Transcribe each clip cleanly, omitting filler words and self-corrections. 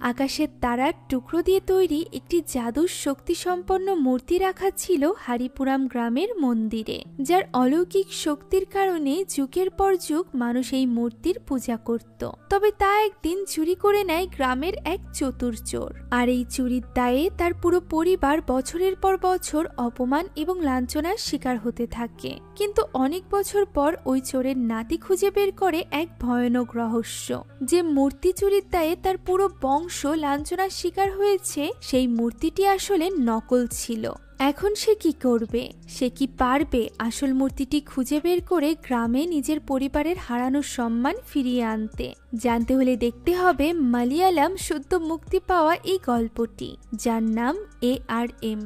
আকাশের তারার টুকরো দিয়ে তৈরি একটি জাদুর শক্তিসম্পন্ন মূর্তি রাখা ছিল হারিপুরাম গ্রামের মন্দিরে, যার অলৌকিক শক্তির কারণে যুগের পর যুগ মানুষ এই মূর্তির পূজা করত। তবে তা একদিন চুরি করে নেয় গ্রামের এক চতুর চোর, আর এই চুরির দায়ে তার পুরো পরিবার বছরের পর বছর অপমান এবং লাঞ্ছনার শিকার হতে থাকে। কিন্তু অনেক বছর পর ওই চোরের নাতি খুঁজে বের করে এক ভয়ানক রহস্য, যে মূর্তি চুরির দায়ে তার পুরো বংশ লাঞ্ছনার শিকার হয়েছে সেই মূর্তিটি আসলে নকল ছিল। এখন সে কি করবে? সে কি পারবে আসল মূর্তিটি খুঁজে বের করে গ্রামে নিজের পরিবারের হারানো সম্মান ফিরিয়ে আনতে? জানতে হলে দেখতে হবে মালয়ালম সদ্য মুক্তি পাওয়া এই গল্পটি, যার নাম ARM।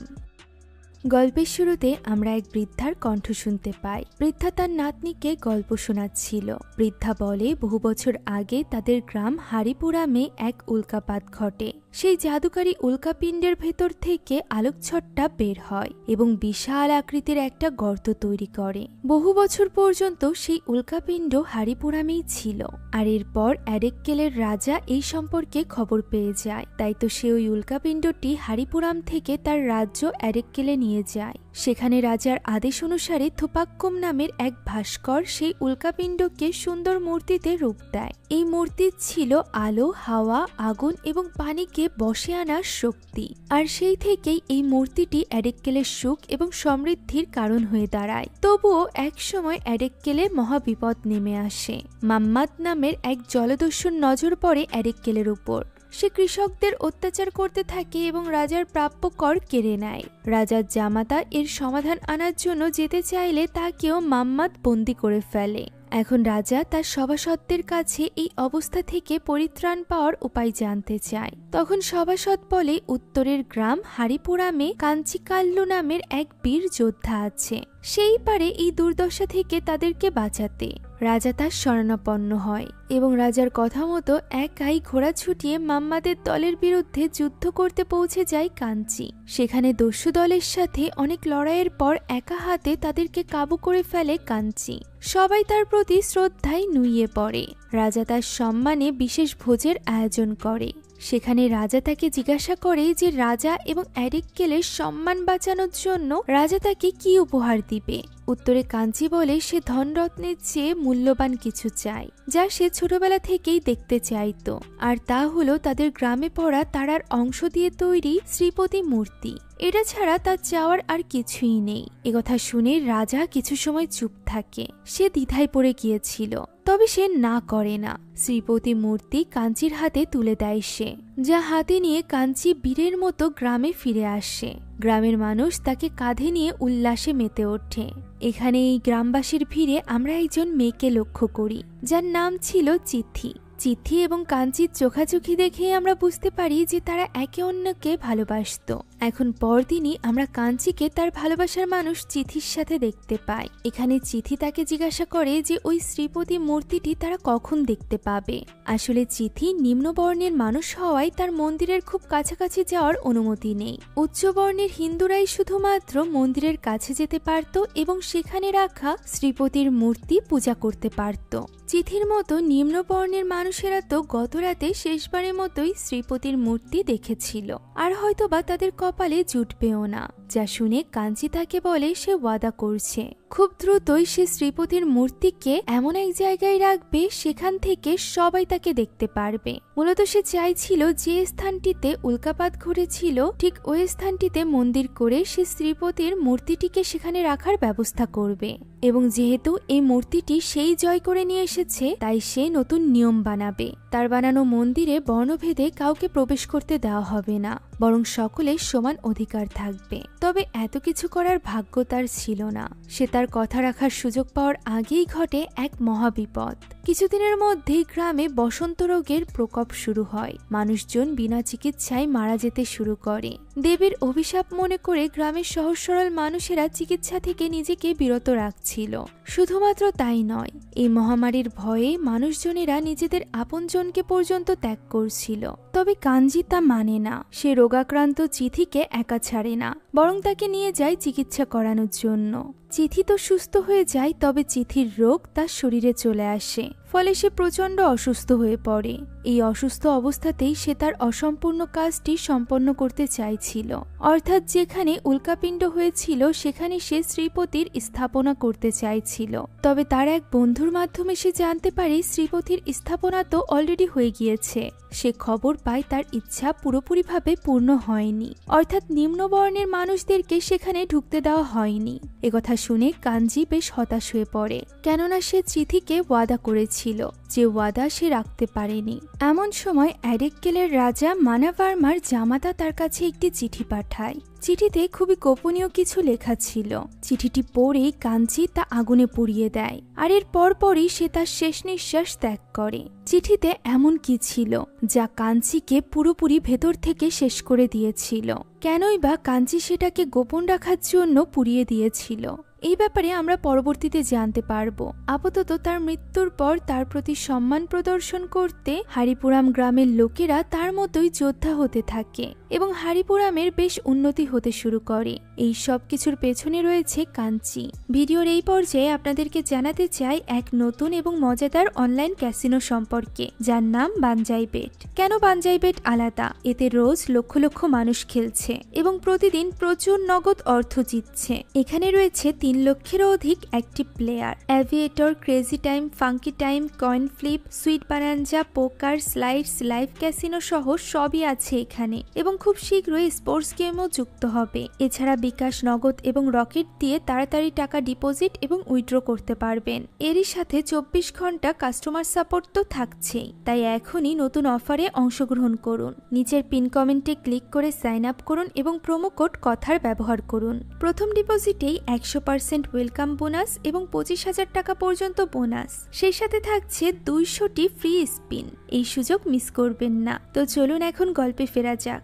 গল্পের শুরুতে আমরা এক বৃদ্ধার কণ্ঠ শুনতে পাই। বৃদ্ধা তার নাতনিকে গল্প শোনাচ্ছিল। বৃদ্ধা বলে, বহু বছর আগে তাদের গ্রাম হারিপুরামে এক উল্কাপাত ঘটে। সেই জাদুকারী উল্কাপিণ্ডের ভেতর থেকে আলোকছটা বের হয় এবং বিশাল আকৃতির একটা গর্ত তৈরি করে। বহু বছর পর্যন্ত সেই উল্কাপিণ্ড হারিপুরামেই ছিল। আর এরপর অ্যারেক্কেলের রাজা এই সম্পর্কে খবর পেয়ে যায়। তাই তো সে ওই উল্কাপিণ্ডটি হারিপুরাম থেকে তার রাজ্য অ্যারেক্কেলে নিয়ে যায়। সেখানে রাজার আদেশ অনুসারে থুপাক্কুম নামের এক ভাস্কর সেই উল্কাপিণ্ডকে সুন্দর মূর্তিতে রূপ দেয়। এই মূর্তি ছিল আলো, হাওয়া, আগুন এবং পানিকে বশে আনার শক্তি। আর সেই থেকেই এই মূর্তিটি অ্যারেক্কেলের সুখ এবং সমৃদ্ধির কারণ হয়ে দাঁড়ায়। তবুও এক সময় অ্যারেক্কেলে মহাবিপদ নেমে আসে। মাম্মাদ নামের এক জলদস্যুর নজর পড়ে অ্যারেক্কেলের উপর। সে কৃষকদের অত্যাচার করতে থাকে এবং রাজার প্রাপ্য কর কেড়ে নেয়। রাজার জামাতা এর সমাধান আনার জন্য যেতে চাইলে তাকেও মাম্মাদ বন্দী করে ফেলে। এখন রাজা তার সভাসদদের কাছে এই অবস্থা থেকে পরিত্রাণ পাওয়ার উপায় জানতে চায়। তখন সভাসদ বলে, উত্তরের গ্রাম হারিপুরামে কাঞ্চিকাল্লু নামের এক বীর যোদ্ধা আছে, সেই পারে এই দুর্দশা থেকে তাদেরকে বাঁচাতে। রাজা তার শরণাপন্ন হয় এবং রাজার কথা মতো একাই ঘোড়া ছুটিয়ে মাম্মাদের দলের বিরুদ্ধে যুদ্ধ করতে পৌঁছে যায় কাঞ্চি। সেখানে দস্যু দলের সাথে অনেক লড়াইয়ের পর একা হাতে তাদেরকে কাবু করে ফেলে কাঞ্চি। সবাই তার প্রতি শ্রদ্ধায় নুইয়ে পড়ে। রাজা তার সম্মানে বিশেষ ভোজের আয়োজন করে। সেখানে রাজা তাকে জিজ্ঞাসা করে যে রাজা এবং অ্যারেক্কেলের সম্মান বাঁচানোর জন্য রাজা তাকে কি উপহার দিবে। উত্তরে কাঞ্চি বলে সে ধনরত্নের চেয়ে মূল্যবান কিছু চায়, যা সে ছোটবেলা থেকেই দেখতে চাইতো। আর তা হলো তাদের গ্রামে পড়া তারার অংশ দিয়ে তৈরি শ্রীপতি মূর্তি। এটা ছাড়া তার চাওয়ার আর কিছুই নেই। একথা শুনে রাজা কিছু সময় চুপ থাকে। সে দ্বিধায় পড়ে গিয়েছিল, তবে সে না করে না। শ্রীপতি মূর্তি কাঞ্চির হাতে তুলে দেয় সে, যা হাতে নিয়ে কাঞ্চি বীরের মতো গ্রামে ফিরে আসে। গ্রামের মানুষ তাকে কাঁধে নিয়ে উল্লাসে মেতে ওঠে। এখানে এই গ্রামবাসীর ভিড়ে আমরা একজন মেয়েকে লক্ষ্য করি, যার নাম ছিল চিথি। চিথি এবং কাঞ্চির চোখাচোখি দেখেই আমরা বুঝতে পারি যে তারা একে অন্যকে ভালোবাসত। এখন পরদিনই আমরা কাঞ্চিকে তার ভালোবাসার মানুষ চিথির সাথে দেখতে পাই। এখানে চিথি তাকে জিজ্ঞাসা করে যে ওই শ্রীপতি মূর্তিটি তারা কখন দেখতে পাবে। আসলে চিথি নিম্নবর্ণের মানুষ হওয়ায় তার মন্দিরের খুব কাছাকাছি যাওয়ার অনুমতি নেই। উচ্চবর্ণের হিন্দুরাই শুধুমাত্র মন্দিরের কাছে যেতে পারত এবং সেখানে রাখা শ্রীপতির মূর্তি পূজা করতে পারত। চিথির মতো নিম্নবর্ণের মানুষেরা তো গতরাতে শেষবারের মতোই শ্রীপতির মূর্তি দেখেছিল, আর হয়তোবা তাদের কপালে জুটবেও না। যা শুনে কাঞ্চি তাকে বলে সে ওয়াদা করছে খুব দ্রুতই সে শ্রীপতির মূর্তিকে এমন এক জায়গায় রাখবে সেখান থেকে সবাই তাকে দেখতে পারবে। মূলত সে চাইছিল যে স্থানটিতে উল্কাপাত ঘটেছিল ঠিক ওই স্থানটিতে মন্দির করে সে শ্রীপতির মূর্তিটিকে সেখানে রাখার ব্যবস্থা করবে। এবং যেহেতু এই মূর্তিটি সেই জয় করে নিয়ে এসেছে, তাই সে নতুন নিয়ম বানাবে। তার বানানো মন্দিরে বর্ণভেদে কাউকে প্রবেশ করতে দেওয়া হবে না, বরং সকলের সমান অধিকার থাকবে। তবে এত কিছু করার ভাগ্য তার ছিল না। সে তার কথা রাখার সুযোগ পাওয়ার আগেই ঘটে এক মহাবিপদ। কিছুদিনের মধ্যেই গ্রামে বসন্ত রোগের প্রকোপ শুরু হয়। মানুষজন বিনা চিকিৎসায় মারা যেতে শুরু করে। দেবীর অভিশাপ মনে করে গ্রামের সহজ সরল মানুষেরা চিকিৎসা থেকে নিজেকে বিরত রাখছিল। শুধুমাত্র তাই নয়, এই মহামারীর ভয়ে মানুষজনেরা নিজেদের আপনজনকে পর্যন্ত ত্যাগ করছিল। তবে কাঞ্জি তা মানে না। সে রোগাক্রান্ত চিথিকে একা ছাড়ে না, বরং তাকে নিয়ে যায় চিকিৎসা করানোর জন্য। চিথি তো সুস্থ হয়ে যায়, তবে চিথির রোগ তার শরীরে চলে আসে। ফলে সে প্রচণ্ড অসুস্থ হয়ে পড়ে। এই অসুস্থ অবস্থাতেই সে তার অসম্পূর্ণ কাজটি সম্পন্ন করতে চাইছিল, অর্থাৎ যেখানে উল্কাপিণ্ড হয়েছিল সেখানে সে শ্রীপতির স্থাপনা করতে চাইছিল। তবে তার এক বন্ধুর মাধ্যমে সে জানতে পারে শ্রীপতির স্থাপনা তো অলরেডি হয়ে গিয়েছে। সে খবর পায় তার ইচ্ছা পুরোপুরিভাবে পূর্ণ হয়নি, অর্থাৎ নিম্নবর্ণের মানুষদেরকে সেখানে ঢুকতে দেওয়া হয়নি। একথা শুনে কাঞ্জি বেশ হতাশ হয়ে পড়ে, কেননা সে চিঠিকে ওয়াদা করেছিল, যে ওয়াদা সে রাখতে পারেনি। এমন সময় অ্যারেক্কেলের রাজা মানাভার্মার জামাতা তার কাছে একটি চিঠি পাঠায়। চিঠিতে খুবই গোপনীয় কিছু লেখা ছিল। চিঠিটি পড়ে কাঞ্চি তা আগুনে পুড়িয়ে দেয়, আর এর পরপরই সে তার শেষ নিঃশ্বাস ত্যাগ করে। চিঠিতে এমন কি ছিল যা কাঞ্চিকে পুরোপুরি ভেতর থেকে শেষ করে দিয়েছিল? কেনই বা কাঞ্চি সেটাকে গোপন রাখার জন্য পুড়িয়ে দিয়েছিল? এই ব্যাপারে আমরা পরবর্তীতে জানতে পারবো। আপাতত তার মৃত্যুর পর তার প্রতি সম্মান প্রদর্শন করতে হারিপুরাম গ্রামের লোকেরা তার মতোই যোদ্ধা হতে থাকে এবং হারিপুরামের বেশ উন্নতি হতে শুরু করে। এই সব কিছুর পেছনে রয়েছে কাঞ্চি। ভিডিওর এই পর্যায়ে আপনাদেরকে জানাতে চাই এক নতুন এবং মজাদার অনলাইন ক্যাসিনো সম্পর্কে, যার নাম বানজাই বেট। কেন বানজাই বেট আলাদা? এতে রোজ লক্ষ লক্ষ মানুষ খেলছে এবং প্রতিদিন প্রচুর নগদ অর্থ জিতছে। এখানে রয়েছে 3 লক্ষেরও অধিক active player. Aviator, crazy time, funky time, coin flip, sweet bonanza, poker, slides, live casino সহ সবই আছে এখানে এবং খুব শীঘ্রই স্পোর্টস গেমও যুক্ত হবে। এছাড়া বিকাশ, নগদ এবং রকেট দিয়ে তাড়াতাড়ি টাকা ডিপোজিট এবং উইথড্র করতে পারবেন। এরই সাথে 24 ঘন্টা কাস্টমার সাপোর্ট তো থাকছেই। তাই এখনই নতুন অফারে অংশগ্রহণ করুন। নিচের পিন কমেন্টে ক্লিক করে সাইন আপ করুন এবং প্রোমো কোড কথার ব্যবহার করুন। প্রথম ডিপোজিটেই 100% ওয়েলকাম বোনাস এবং 25,000 টাকা পর্যন্ত বোনাস। সেই সাথে থাকছে 200টি ফ্রি স্পিন। এই সুযোগ মিস করবেন না। তো চলুন এখন গল্পে ফেরা যাক।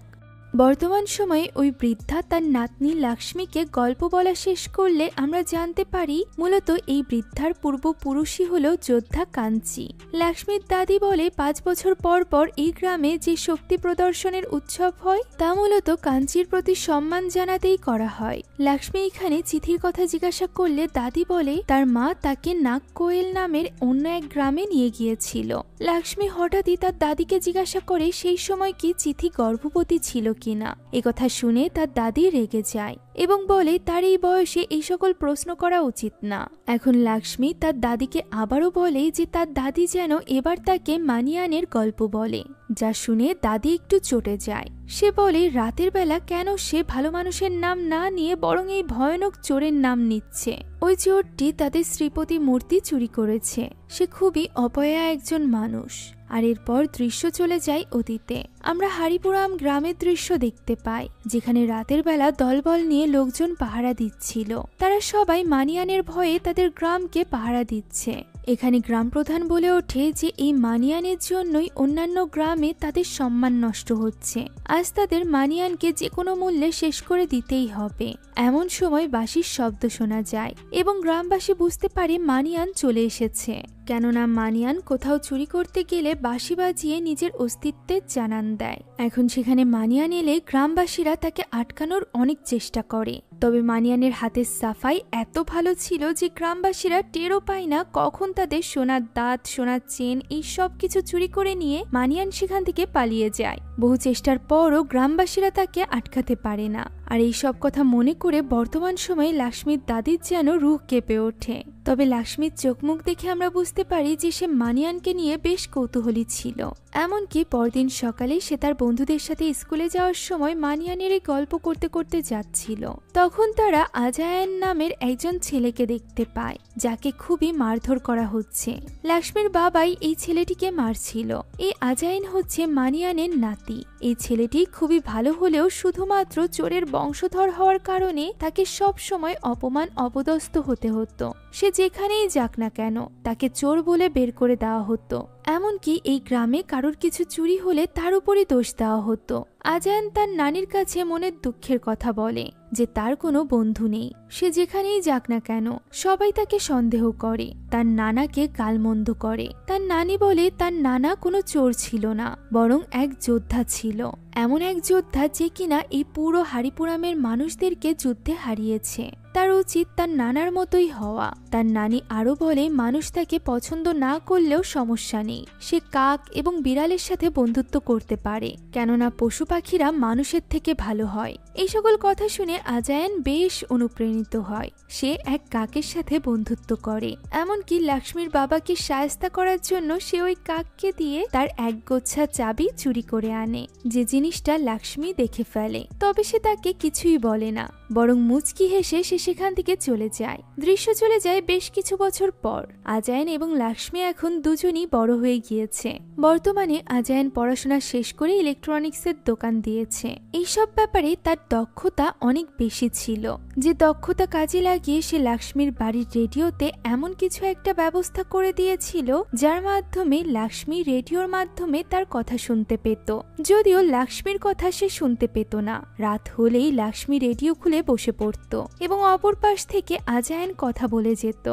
বর্তমান সময়ে ওই বৃদ্ধা তার নাতনি লক্ষ্মীকে গল্প বলা শেষ করলে আমরা জানতে পারি মূলত এই বৃদ্ধার পূর্বপুরুষই হলো যোদ্ধা কাঞ্চি। লক্ষ্মীর দাদি বলে 5 বছর পর পর এই গ্রামে যে শক্তি প্রদর্শনের উৎসব হয় তা মূলত কাঞ্চির প্রতি সম্মান জানাতেই করা হয়। লক্ষ্মী এখানে চিঠির কথা জিজ্ঞাসা করলে দাদি বলে তার মা তাকে নাগকোয়েল নামের অন্য এক গ্রামে নিয়ে গিয়েছিল। লক্ষ্মী হঠাৎই তার দাদিকে জিজ্ঞাসা করে সেই সময় কি চিঠি গর্ভবতী ছিল কিনা। একথা শুনে তার দাদি রেগে যায় এবং বলে তার এই বয়সে এই সকল প্রশ্ন করা উচিত না। এখন লক্ষ্মী তার দাদিকে আবারও বলে যে তার দাদি যেন এবার তাকে মানিয়ানের গল্প বলে, যা শুনে দাদি একটু চটে যায়। সে বলে রাতের বেলা কেন সে ভালো মানুষের নাম না নিয়ে বরং এই ভয়ানক চোরের নাম নিচ্ছে। ওই চোরটি তাদের শ্রীপতি মূর্তি চুরি করেছে। সে খুবই অপয়া একজন মানুষ। আর এরপর দৃশ্য চলে যায় অতীতে। আমরা হারিপুরাম গ্রামের দৃশ্য দেখতে পাই, যেখানে রাতের বেলা দলবল নিয়ে লোকজন পাহারা দিচ্ছিল। তারা সবাই মানিয়ানের ভয়ে তাদের গ্রামকে পাহারা দিচ্ছে। এখানে গ্রাম প্রধান বলে ওঠে যে এই মানিয়ানের জন্যই অন্যান্য গ্রামে তাদের সম্মান নষ্ট হচ্ছে। আজ তাদের মানিয়ানকে যে কোনো মূল্যে শেষ করে দিতেই হবে। এমন সময় বাঁশির শব্দ শোনা যায় এবং গ্রামবাসী বুঝতে পারে মানিয়ান চলে এসেছে। কেননা মানিয়ান কোথাও চুরি করতে গেলে বাঁশি বাজিয়ে নিজের অস্তিত্বের জানান দেয়। এখন সেখানে মানিয়ান এলে গ্রামবাসীরা তাকে আটকানোর অনেক চেষ্টা করে। তবে মানিয়ানের হাতের সাফাই এত ভালো ছিল যে গ্রামবাসীরা টেরও পায় না কখন তাদের সোনার দাঁত, সোনার চেন এই সব কিছু চুরি করে নিয়ে মানিয়ান সেখান থেকে পালিয়ে যায়। বহু চেষ্টার পরও গ্রামবাসীরা তাকে আটকাতে পারে না। আর এই সব কথা মনে করে বর্তমান সময়ে লক্ষ্মীর দাদির যেন রুহ কেঁপে ওঠে। তবে লক্ষ্মীর চোখ মুখ দেখে আমরা বুঝতে পারি যে সে মানিয়ানকে নিয়ে বেশ কৌতূহলী ছিল। এমনকি পরদিন সকালে সে তার বন্ধুদের সাথে স্কুলে যাওয়ার সময় মানিয়ানের এই গল্প করতে করতে যাচ্ছিল। তখন তারা আজায়ন নামের একজন ছেলেকে দেখতে পায়, যাকে খুবই মারধর করা হচ্ছে। লক্ষ্মীর বাবাই এই ছেলেটিকে মারছিল। এই আজায়ন হচ্ছে মানিয়ানের নাতি। এই ছেলেটি খুবই ভালো হলেও শুধুমাত্র চোরের বংশধর হওয়ার কারণে তাকে সব সময় অপমান অপদস্থ হতে হতো। সে যেখানেই যাক না কেন তাকে চোর বলে বের করে দেওয়া হতো। এমনকি এই গ্রামে কারোর কিছু চুরি হলে তার উপরই দোষ দেওয়া হতো। আজায়ন তার নানির কাছে মনের দুঃখের কথা বলে যে তার কোনো বন্ধু নেই। সে যেখানেই যাক না কেন সবাই তাকে সন্দেহ করে, তার নানাকে গালমন্দ করে। তার নানি বলে তার নানা কোনো চোর ছিল না, বরং এক যোদ্ধা ছিল। এমন এক যোদ্ধা যে কিনা এই পুরো হারিপুরামের মানুষদেরকে যুদ্ধে হারিয়েছে। তার উচিত তার নানার মতোই হওয়া। তার নানি আরো বলে মানুষ তাকে পছন্দ না করলেও সমস্যা নেই, সে কাক এবং বিড়ালের সাথে বন্ধুত্ব করতে পারে, কেননা পশু পাখিরা মানুষের থেকে ভালো হয়। এই সকল কথা শুনে আজায়ান বেশ অনুপ্রাণিত হয়। সে এক কাকের সাথে বন্ধুত্ব করে, এমনকি লক্ষ্মীর বাবাকে শায়েস্তা করার জন্য সে ওই কাককে দিয়ে তার এক গোছা চাবি চুরি করে আনে, যে জিনিসটা লক্ষ্মী দেখে ফেলে। তবে সে তাকে কিছুই বলে না, বরং মুচকি হেসে সে সেখান থেকে চলে যায়। দৃশ্য চলে যায় বেশ কিছু বছর পর। আজায়ান এবং লক্ষ্মী এখন দুজনই বড় হয়ে গিয়েছে। বর্তমানে আজায়ান পড়াশোনা শেষ করে ইলেকট্রনিক্সের দোকান দিয়েছে। এইসব ব্যাপারে তার দক্ষতা অনেক বেশি ছিল, যে দক্ষতা কাজে লাগিয়ে সে লক্ষ্মীর বাড়ির রেডিওতে এমন কিছু একটা ব্যবস্থা করে দিয়েছিল যার মাধ্যমে লক্ষ্মী রেডিওর মাধ্যমে তার কথা শুনতে পেত। যদিও লক্ষ্মীর কথা সে শুনতে পেত না, রাত হলেই লক্ষ্মী রেডিও খুলে বসে পড়ত এবং অপর পাশ থেকে আজায়ান কথা বলে যেত,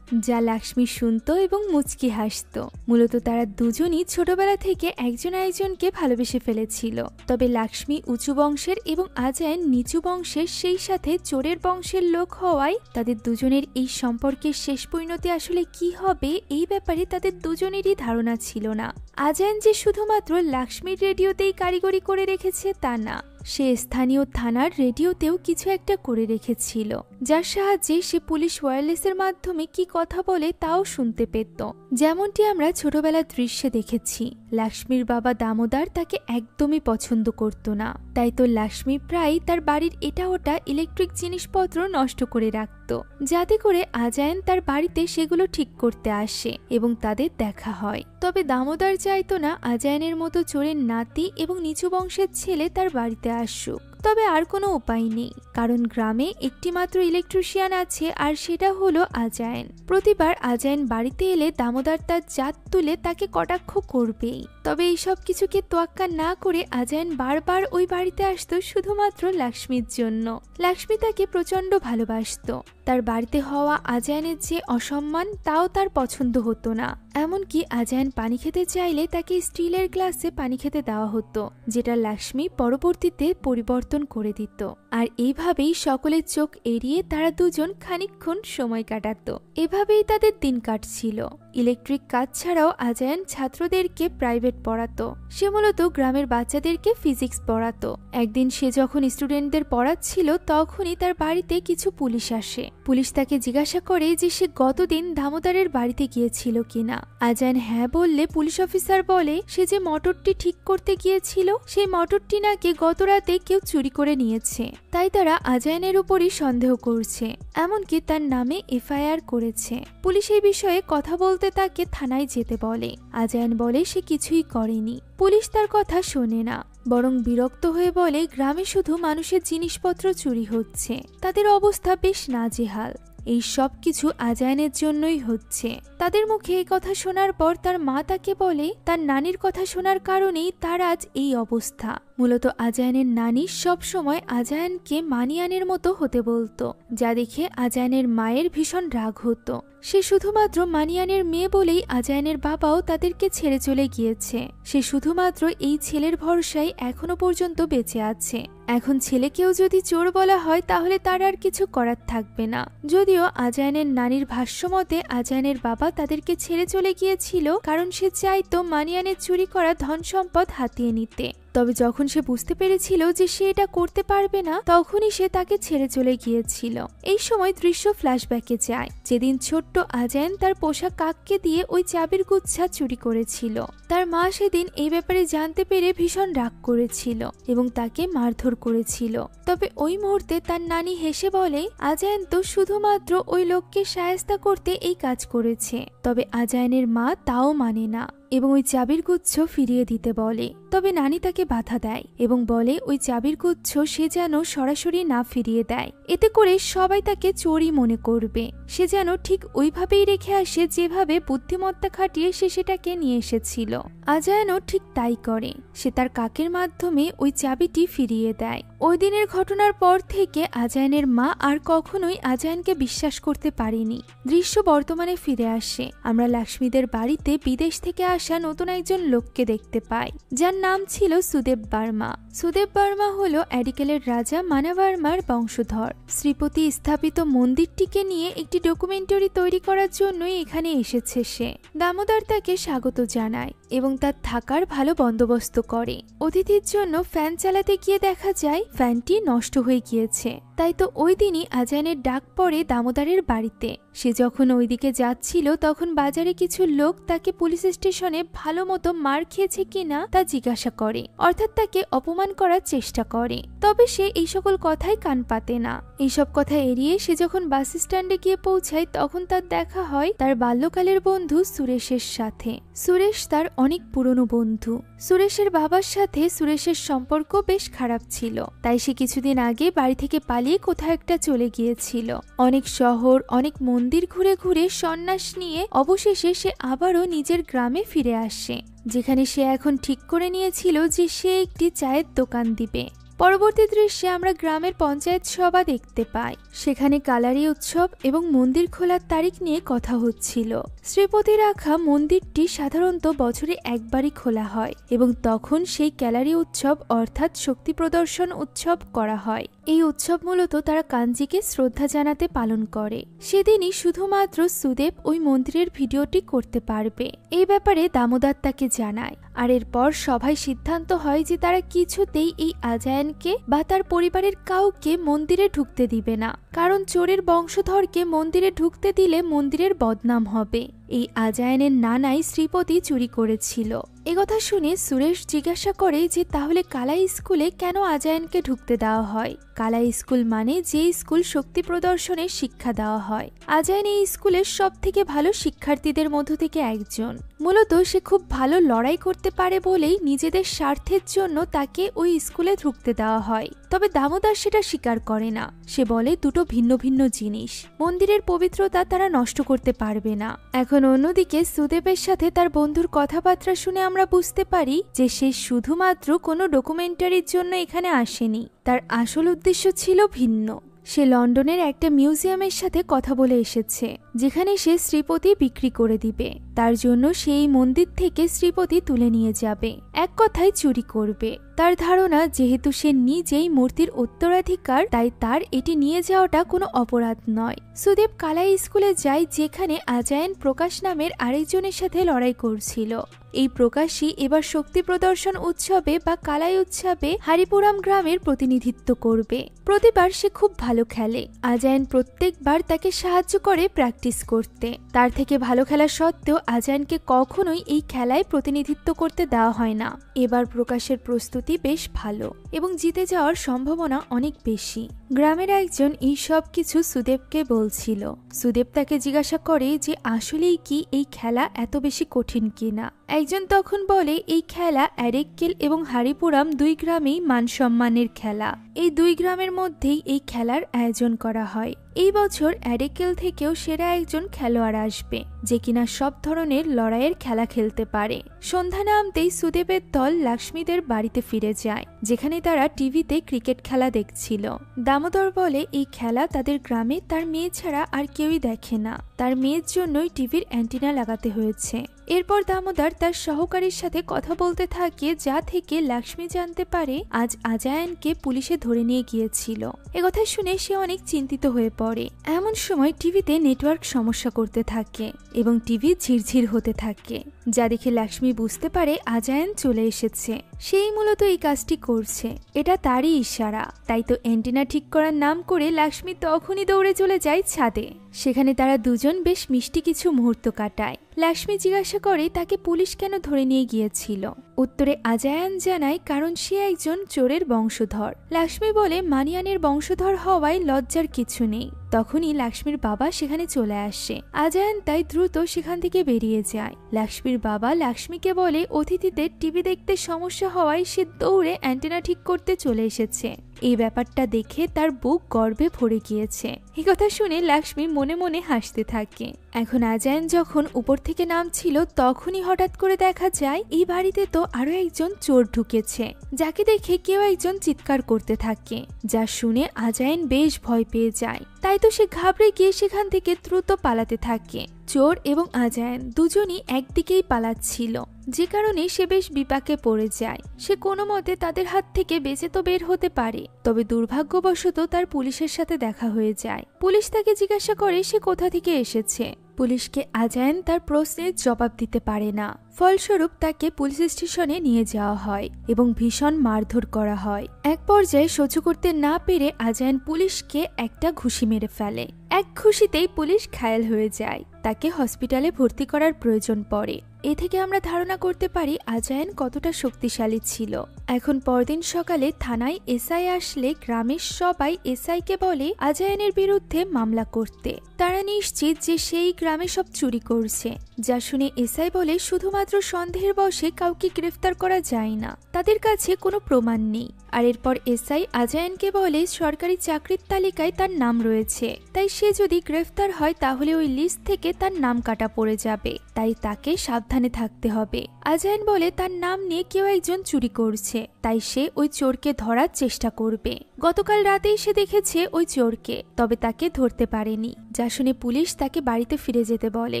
যা লক্ষ্মী শুনত এবং মুচকি হাসত। মূলত তারা দুজনই ছোটবেলা থেকে একজন আরেকজনকে ভালোবেসে ফেলেছিল। তবে লক্ষ্মী উঁচু বংশের এবং আজায়ান নিচু বংশের, সেই সাথে চোরের বংশের লোক হওয়ায় তাদের দুজনের এই সম্পর্কের শেষ পরিণতি আসলে কি হবে এই ব্যাপারে তাদের দুজনেরই ধারণা ছিল না। আজায়ান যে শুধুমাত্র লক্ষ্মীর রেডিওতেই কারিগরি করে রেখেছে তা না, সে স্থানীয় থানার রেডিওতেও কিছু একটা করে রেখেছিল, যার সাহায্যে সে পুলিশ ওয়্যারলেসের মাধ্যমে কি কথা বলে তাও শুনতে পেত। যেমনটি আমরা ছোটবেলার দৃশ্যে দেখেছি, লক্ষ্মীর বাবা দামোদর তাকে একদমই পছন্দ করত না, তাই তো লক্ষ্মী প্রায় তার বাড়ির এটা ওটা ইলেকট্রিক জিনিসপত্র নষ্ট করে রাখত, যাতে করে আজায়ান তার বাড়িতে সেগুলো ঠিক করতে আসে এবং তাদের দেখা হয়। তবে দামোদর চাইতো না আজায়ানের মতো চোরের নাতি এবং নিচু বংশের ছেলে তার বাড়িতে আসুক। তবে আর কোনো উপায় নেই, কারণ গ্রামে একটি মাত্র ইলেকট্রিশিয়ান আছে, আর সেটা হলো আজায়ান। প্রতিবার আজায়ান বাড়িতে এলে দামোদর তার জাত তুলে তাকে কটাক্ষ করবেই। তবে এই সব কিছুকে তোয়াক্কা না করে আজায়ান বারবার ওই বাড়িতে আসতো শুধুমাত্র লক্ষ্মীর জন্য। লক্ষ্মী তাকে প্রচন্ড ভালোবাসত। তার বাড়িতে হওয়া আজায়ানের যে অসম্মান তাও তার পছন্দ হতো না। এমনকি আজায়ান পানি খেতে চাইলে তাকে স্টিলের গ্লাসে পানি খেতে দেওয়া হতো, যেটা লক্ষ্মী পরবর্তীতে পরিবর্তন করে দিত। আর এইভাবেই সকলের চোখ এড়িয়ে তারা দুজন খানিকক্ষণ সময় কাটাতো। এভাবেই তাদের দিন কাটছিল। ইলেকট্রিক কাজ ছাড়াও আজায়ান ছাত্রদেরকে প্রাইভেট পড়াতো। সে মূলত গ্রামের বাচ্চাদেরকে ফিজিক্স পড়াতো। একদিন সে যখন স্টুডেন্টদের পড়াচ্ছিল তখনই তার বাড়িতে কিছু পুলিশ আসে। পুলিশ তাকে জিজ্ঞাসা করে যে সে গতদিন দামোদরের বাড়িতে গিয়েছিল কিনা। আজায়ান হ্যাঁ বললে পুলিশ অফিসার বলে সে যে মোটরটি ঠিক করতে গিয়েছিল সেই মোটরটি নাকি গত রাতে কেউ চুরি করে নিয়েছে, তাই তারা আজায়ানের উপরই সন্দেহ করছে, এমনকি তার নামে এফআইআর করেছে। পুলিশ এই বিষয়ে কথা বলতে তাকে থানায় যেতে বলে। আজায়ান বলে সে কিছুই করেনি। পুলিশ তার কথা শোনে না, বরং বিরক্ত হয়ে বলে গ্রামে শুধু মানুষের জিনিসপত্র চুরি হচ্ছে, তাদের অবস্থা বেশ নাজেহাল। এই সব কিছু আজায়ানের জন্যই হচ্ছে। তাদের মুখে এই কথা শোনার পর তার মা তাকে বলে তার নানির কথা শোনার কারণেই তার আজ এই অবস্থা। মূলত আজায়ানের নানি সব সময় আজায়ানকে মানিয়ানের মতো হতে বলতো, যা দেখে আজায়ানের মায়ের ভীষণ রাগ হতো। সে শুধুমাত্র মানিয়ানের মেয়ে বলেই আজায়ানের বাবাও তাদেরকে ছেড়ে চলে গিয়েছে। সে শুধুমাত্র এই ছেলের ভরসায় এখনো পর্যন্ত বেঁচে আছে। এখন ছেলেকেও যদি চোর বলা হয় তাহলে তার আর কিছু করার থাকবে না। যদিও আজায়ানের নানির ভাষ্যমতে আজায়ানের বাবা তাদেরকে ছেড়ে চলে গিয়েছিল কারণ সে চাইতো মানিয়ানের চুরি করা ধন সম্পদ হাতিয়ে নিতে। তবে যখন সে বুঝতে পেরেছিল যে সে এটা করতে পারবে না তখনই সে তাকে ছেড়ে চলে গিয়েছিল। এই সময় দৃশ্য ফ্ল্যাশব্যাকে যায়, যেদিন ছোট্ট আজায়ান তার পোষা কাককে দিয়ে ওই চাবির গুচ্ছা চুরি করেছিল। তার মা সেদিন এই ব্যাপারে জানতে পেরে ভীষণ রাগ করেছিল এবং তাকে মারধর করেছিল। তবে ওই মুহূর্তে তার নানি হেসে বলে আজায়ান তো শুধুমাত্র ওই লোককে শায়েস্তা করতে এই কাজ করেছে। তবে আজায়ানের মা তাও মানে না এবং ওই চাবির গুচ্ছ ফিরিয়ে দিতে বলে। তবে নানি তাকে বাধা দেয় এবং বলে ওই চাবির গুচ্ছ সে যেন সরাসরি না ফিরিয়ে দেয়, এতে করে সবাই তাকে চোরই মনে করবে। সে যেন ঠিক ওইভাবেই রেখে আসে যেভাবে বুদ্ধিমত্তা খাটিয়ে সে সেটাকে নিয়ে এসেছিল। আজায়ানও ঠিক তাই করে। সে তার কাকের মাধ্যমে ওই চাবিটি ফিরিয়ে দেয়। ওই দিনের ঘটনার পর থেকে আজায়ানের মা আর কখনোই আজায়ানকে বিশ্বাস করতে পারেনি। দৃশ্য বর্তমানে ফিরে আসে। আমরা লক্ষ্মীদের বাড়িতে বিদেশ থেকে আসা নতুন একজন লোককে দেখতে পায়, যার নাম ছিল সুদেব বার্মা। সুদেব বার্মা হলো অ্যাডিকেলের রাজা মানাভার্মার বংশধর। শ্রীপতি স্থাপিত মন্দিরটিকে নিয়ে একটি ডকুমেন্টারি তৈরি করার জন্যই এখানে এসেছে সে। দামোদর তাকে স্বাগত জানায় এবং তার থাকার ভালো বন্দোবস্ত করে। অতিথির জন্য ফ্যান চালাতে গিয়ে দেখা যায় ফ্যানটি নষ্ট হয়ে গিয়েছে। তাই তো ওই দিনই আজানের ডাক পড়ে দামোদরের বাড়িতে। সে যখন ওইদিকে যাচ্ছিল তখন বাজারে কিছু লোক তাকে পুলিশ স্টেশনে ভালো মতো মার খেয়েছে কিনা তা জিজ্ঞাসা করে, অর্থাৎ তাকে অপমান করার চেষ্টা করে। তবে সে এই সকল কথাই কান পাতে না। এইসব কথা এড়িয়ে সে যখন বাস স্ট্যান্ডে গিয়ে পৌঁছায় তখন তার দেখা হয় তার বাল্যকালের বন্ধু সুরেশের সাথে। সুরেশ তার অনেক পুরনো বন্ধু। সুরেশের বাবার সাথে সুরেশের সম্পর্ক বেশ খারাপ ছিল, তাই সে কিছুদিন আগে বাড়ি থেকে পালিয়ে কোথাও একটা চলে গিয়েছিল। অনেক শহর, অনেক মন্দির ঘুরে ঘুরে সন্ন্যাস নিয়ে অবশেষে সে আবারও নিজের গ্রামে ফিরে আসে, যেখানে সে এখন ঠিক করে নিয়েছিল যে সে একটি চায়ের দোকান দিবে। পরবর্তী দৃশ্যে আমরা গ্রামের পঞ্চায়েত সভা দেখতে পাই। সেখানে কালারি উৎসব এবং মন্দির খোলার তারিখ নিয়ে কথা হচ্ছিল। শ্রীপতি রাখা মন্দিরটি সাধারণত বছরে একবারই খোলা হয় এবং তখন সেই ক্যালারি উৎসব অর্থাৎ শক্তি প্রদর্শন উৎসব করা হয়। এই উৎসব মূলত তারা কাঞ্জিকে শ্রদ্ধা জানাতে পালন করে। সেদিনই শুধুমাত্র সুদেব ওই মন্দিরের ভিডিওটি করতে পারবে। এই ব্যাপারে দামোদর তাকে জানায়। আর এরপর সভায় সিদ্ধান্ত হয় যে তারা কিছুতেই এই আজায়ানকে বা তার পরিবারের কাউকে মন্দিরে ঢুকতে দিবে না, কারণ চোরের বংশধরকে মন্দিরে ঢুকতে দিলে মন্দিরের বদনাম হবে। এই আজায়ানের নানাই শ্রীপতি চুরি করেছিল। একথা শুনে সুরেশ জিজ্ঞাসা করে যে তাহলে কালাই স্কুলে কেন আজায়ানকে ঢুকতে দেওয়া হয়। কালাই স্কুল মানে যে স্কুল শক্তি প্রদর্শনের শিক্ষা দেওয়া হয়। আজায়ান এই স্কুলের সব থেকে ভালো শিক্ষার্থীদের মধ্য থেকে একজন। মূলত সে খুব ভালো লড়াই করতে পারে বলেই নিজেদের স্বার্থের জন্য তাকে ওই স্কুলে ঢুকতে দেওয়া হয়। তবে দামোদর সেটা স্বীকার করে না। সে বলে দুটো ভিন্ন ভিন্ন জিনিস, মন্দিরের পবিত্রতা তারা নষ্ট করতে পারবে না। এখন অন্যদিকে সুদেবের সাথে তার বন্ধুর কথাবার্তা শুনে আমরা বুঝতে পারি যে সে শুধুমাত্র কোনো ডকুমেন্টারির জন্য এখানে আসেনি। তার আসল উদ্দেশ্য ছিল ভিন্ন। সে লন্ডনের একটা মিউজিয়ামের সাথে কথা বলে এসেছে, যেখানে সে শ্রীপতি বিক্রি করে দিবে। তার জন্য সেই মন্দির থেকে শ্রীপতি তুলে নিয়ে যাবে, এক কথায় চুরি করবে। তার ধারণা যেহেতু সে নিজেই মূর্তির উত্তরাধিকার, তাই তার এটি নিয়ে যাওয়াটা কোনো অপরাধ নয়। সুদেব কালাই স্কুলে যায়, যেখানে আজায়ান প্রকাশ নামের আরেকজনের সাথে লড়াই করছিল। এই প্রকাশই এবার শক্তি প্রদর্শন উৎসবে বা কালাই উৎসবে হারিপুরাম গ্রামের প্রতিনিধিত্ব করবে। প্রতিবার সে খুব ভালো খেলে। আজায়ান প্রত্যেকবার তাকে সাহায্য করে প্র্যাকটিস করতে। তার থেকে ভালো খেলা সত্ত্বেও আজায়ানকে কখনোই এই খেলায় প্রতিনিধিত্ব করতে দেওয়া হয় না। এবার প্রকাশের প্রস্তুতি বেশ ভালো এবং জিতে যাওয়ার সম্ভাবনা অনেক বেশি। গ্রামের একজন এই সব কিছু সুদেবকে বলছিল। সুদেব তাকে জিজ্ঞাসা করে যে আসলেই কি এই খেলা এত বেশি কঠিন কিনা। একজন তখন বলে এই খেলা অ্যারেক্কেল এবং হারিপুরাম দুই গ্রামেই মান সম্মানের খেলা। এই দুই গ্রামের মধ্যেই এই খেলার আয়োজন করা হয়। এই বছর অ্যারেক্কেল থেকেও সেরা একজন খেলোয়াড় আসবে, যে কিনা সব ধরনের লড়াইয়ের খেলা খেলতে পারে। সন্ধ্যা নামতেই সুদেবের দল লক্ষ্মীদের বাড়িতে ফিরে যায়, যেখানে তারা টিভিতে ক্রিকেট খেলা দেখছিল। দামোদর বলে এই খেলা তাদের গ্রামে তার মেয়ে ছাড়া আর কেউই দেখে না। তার মেয়ের জন্যই টিভির অ্যান্টিনা লাগাতে হয়েছে। এরপর দামোদর তার সহকারীর সাথে কথা বলতে থাকে, যা থেকে লক্ষ্মী জানতে পারে আজ আজায়ানকে পুলিশে ধরে নিয়ে গিয়েছিল। একথা শুনে সে অনেক চিন্তিত হয়ে পড়ে। এমন সময় টিভিতে নেটওয়ার্ক সমস্যা করতে থাকে এবং টিভি ঝিরঝির হতে থাকে, যা দেখে লক্ষ্মী বুঝতে পারে আজায়ান চলে এসেছে। সেই মূলত এই কাজটি করছে, এটা তারই ইশারা। তাই তো অ্যান্টিনা ঠিক করার নাম করে লক্ষ্মী তখনই দৌড়ে চলে যায় ছাদে। সেখানে তারা দুজন বেশ মিষ্টি কিছু মুহূর্ত কাটায়। লক্ষ্মী জিজ্ঞাসা করে তাকে পুলিশ কেন ধরে নিয়ে গিয়েছিল। উত্তরে আজায়ান জানায় কারণ সে একজন চোরের বংশধর। লক্ষ্মী বলে মানিয়ানের বংশধর হওয়ায় লজ্জার কিছু নেই। তখনই লক্ষ্মীর বাবা সেখানে চলে আসে। আজায়ান তাই দ্রুত সেখান থেকে বেরিয়ে যায়। লক্ষ্মীর বাবা লক্ষ্মীকে বলে অতিথিদের টিভি দেখতে সমস্যা হওয়ায় সে দৌড়ে অ্যান্টেনা ঠিক করতে চলে এসেছে। এই ব্যাপারটা দেখে তার বুক গর্বে ভরে গিয়েছে। এই কথা শুনে লক্ষ্মী মনে মনে হাসতে থাকে। এখন আজায়ান যখন উপর থেকে নামছিল তখনই হঠাৎ করে দেখা যায় এই বাড়িতে তো আরো একজন চোর ঢুকেছে, যাকে দেখে কেউ একজন চিৎকার করতে থাকে, যা শুনে আজায়ান বেশ ভয় পেয়ে যায়। তাই তো সে ঘাবড়ে গিয়ে সেখান থেকে দ্রুত পালাতে থাকে। চোর এবং আজায়ান দুজনই একদিকেই পালাচ্ছিল, যে কারণে সে বেশ বিপাকে পড়ে যায়। সে কোনো মতে তাদের হাত থেকে বেঁচে তো বের হতে পারে, তবে দুর্ভাগ্যবশত তার পুলিশের সাথে দেখা হয়ে যায়। পুলিশ তাকে জিজ্ঞাসা করে সে কোথা থেকে এসেছে। পুলিশকে আজায়ান তার প্রশ্নের জবাব দিতে পারে না। ফলস্বরূপ তাকে পুলিশ স্টেশনে নিয়ে যাওয়া হয় এবং ভীষণ মারধর করা হয়। এক পর্যায়ে সহ্য করতে না পেরে আজায়ান পুলিশকে একটা ঘুষি মেরে ফেলে। এক ঘুষিতেই পুলিশ ঘায়েল হয়ে যায়। তাকে হসপিটালে ভর্তি করার প্রয়োজন পড়ে। এ থেকে আমরা ধারণা করতে পারি আজায়ান কতটা শক্তিশালী ছিল। এখন পরদিন সকালে থানায় এসআই আসলে গ্রামের সবাই এসআইকে বলে আজায়ানের বিরুদ্ধে মামলা করতে। তারা নিশ্চিত যে সেই গ্রামে সব চুরি করছে। যা শুনে এসআই বলে শুধুমাত্র সন্দেহের বশে কাউকে গ্রেফতার করা যায় না, তাদের কাছে কোনো প্রমাণ নেই। আর এরপর এসআই আজায়ানকে বলে সরকারি চাকরির তালিকায় তার নাম রয়েছে, তাই সে যদি গ্রেফতার হয় তাহলে ওই লিস্ট থেকে তার নাম কাটা পড়ে যাবে, তাই তাকে সাবধানে থাকতে হবে। আজায়ান বলে তার নাম নিয়ে কেউ একজন চুরি করছে, তাই সে ওই চোরকে ধরার চেষ্টা করবে। গতকাল রাতেই সে দেখেছে ওই চোরকে, তবে তাকে ধরতে পারেনি। যা শুনে পুলিশ তাকে বাড়িতে ফিরে যেতে বলে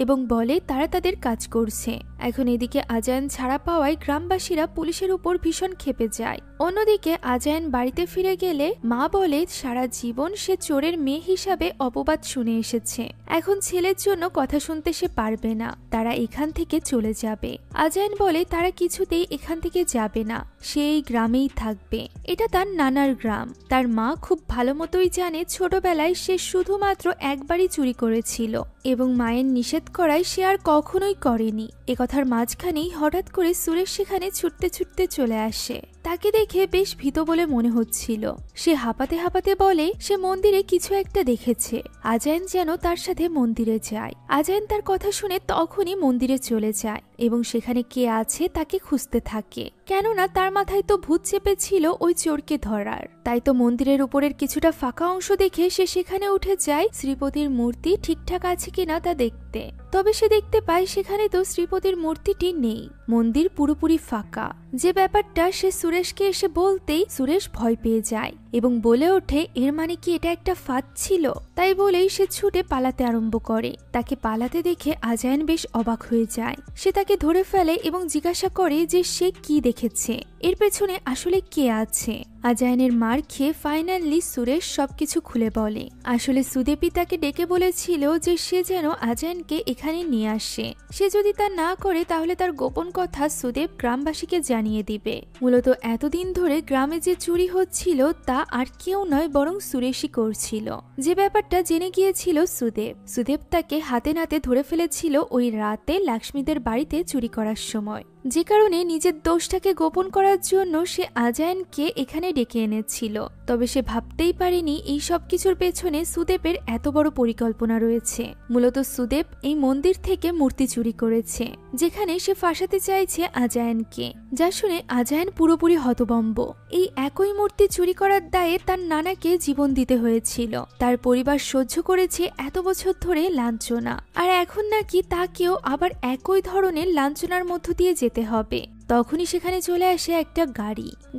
এবং বলে তারা তাদের কাজ করছে। এখন এদিকে আজায়ান ছাড়া পাওয়ায় গ্রামবাসীরা পুলিশের উপর ভীষণ ক্ষেপে যায়। অন্যদিকে আজায়ান বাড়িতে ফিরে গেলে মা বলে সারা জীবন সে চোরের মেয়ে হিসাবে অপবাদ শুনে এসেছে, এখন ছেলের জন্য কথা শুনতে সে পারবে না, তারা এখান থেকে চলে যাবে। আজায়ান বলে তারা কিছুতেই এখান থেকে যাবে না, সে এই গ্রামেই থাকবে। এটা তার নানার গ্রাম। তার মা খুব ভালো মতোই জানে ছোটবেলায় সে শুধুমাত্র একবারই চুরি করেছিল এবং মায়ের নিষেধ করায় সে আর কখনোই করেনি। একথার মাঝখানেই হঠাৎ করে সুরেশ সেখানে ছুটতে ছুটতে চলে আসে। তাকে দেখে বেশ ভীত বলে মনে হচ্ছিল। সে হাঁপাতে হাঁপাতে বলে সে মন্দিরে কিছু একটা দেখেছে। আজায়ান যেন তার সাথে মন্দিরে যায়। আজায়ান তার কথা শুনে তখনই মন্দিরে চলে যায় এবং সেখানে কে আছে তাকে খুঁজতে থাকে, কেননা তার মাথায় তো ভূত চেপেছিল ওই চোরকে ধরার। তাই তো মন্দিরের উপরের কিছুটা ফাঁকা অংশ দেখে সে সেখানে উঠে যায় শ্রীপতির মূর্তি ঠিকঠাক আছে কিনা তা দেখতে। তবে সে দেখতে পায় সেখানে তো শ্রীপতির মূর্তিটি নেই, মন্দির পুরোপুরি ফাঁকা। যে ব্যাপারটা সে সুরেশকে এসে বলতেই সুরেশ ভয় পেয়ে যায় এবং বলে ওঠে এর মানে কি এটা একটা ফাঁদ ছিল। তাই বলেই সে ছুটে পালাতে আরম্ভ করে। তাকে পালাতে দেখে আজায়ান বেশ অবাক হয়ে যায়। সে তাকে ধরে ফেলে এবং জিজ্ঞাসা করে যে সে কি দেখেছে, এর পেছনে আসলে কে আছে। আজায়ানের মার খেয়ে ফাইনালি সুরেশ সবকিছু খুলে বলে। আসলে সুদেবী তাকে ডেকে বলেছিল যে সে যেন আজায়ানকে এখানে নিয়ে আসে। সে যদি তা না করে তাহলে তার গোপন কথা সুদেব গ্রামবাসীকে জানিয়ে দিবে। মূলত এতদিন ধরে গ্রামে যে চুরি হচ্ছিল তা আর কেউ নয় বরং সুরেশই করছিল। যে ব্যাপারটা জেনে গিয়েছিল সুদেব। সুদেব তাকে হাতে নাতে ধরে ফেলেছিল ওই রাতে লক্ষ্মীদের বাড়িতে চুরি করার সময়, যে কারণে নিজের দোষটাকে গোপন করার জন্য সে আজায়ানকে এখানে ডেকে এনেছিল। তবে সে ভাবতেই পারেনি এই সব কিছুর পেছনে সুদেবের এত বড় পরিকল্পনা রয়েছে। মূলত সুদেব এই মন্দির থেকে মূর্তি চুরি করেছে, যেখানে সে ফাঁসাতে চাইছে আজায়ানকে। যা শুনে আজায়ান পুরোপুরি হতভম্ব। এই একই মূর্তি চুরি করার দায়ে তার নানাকে জীবন দিতে হয়েছিল। তার পরিবার সহ্য করেছে এত বছর ধরে লাঞ্ছনা, আর এখন নাকি তাকেও আবার একই ধরনের লাঞ্ছনার মধ্য দিয়ে যেতে হবে। তখনই সেখানে চলে আসে একটা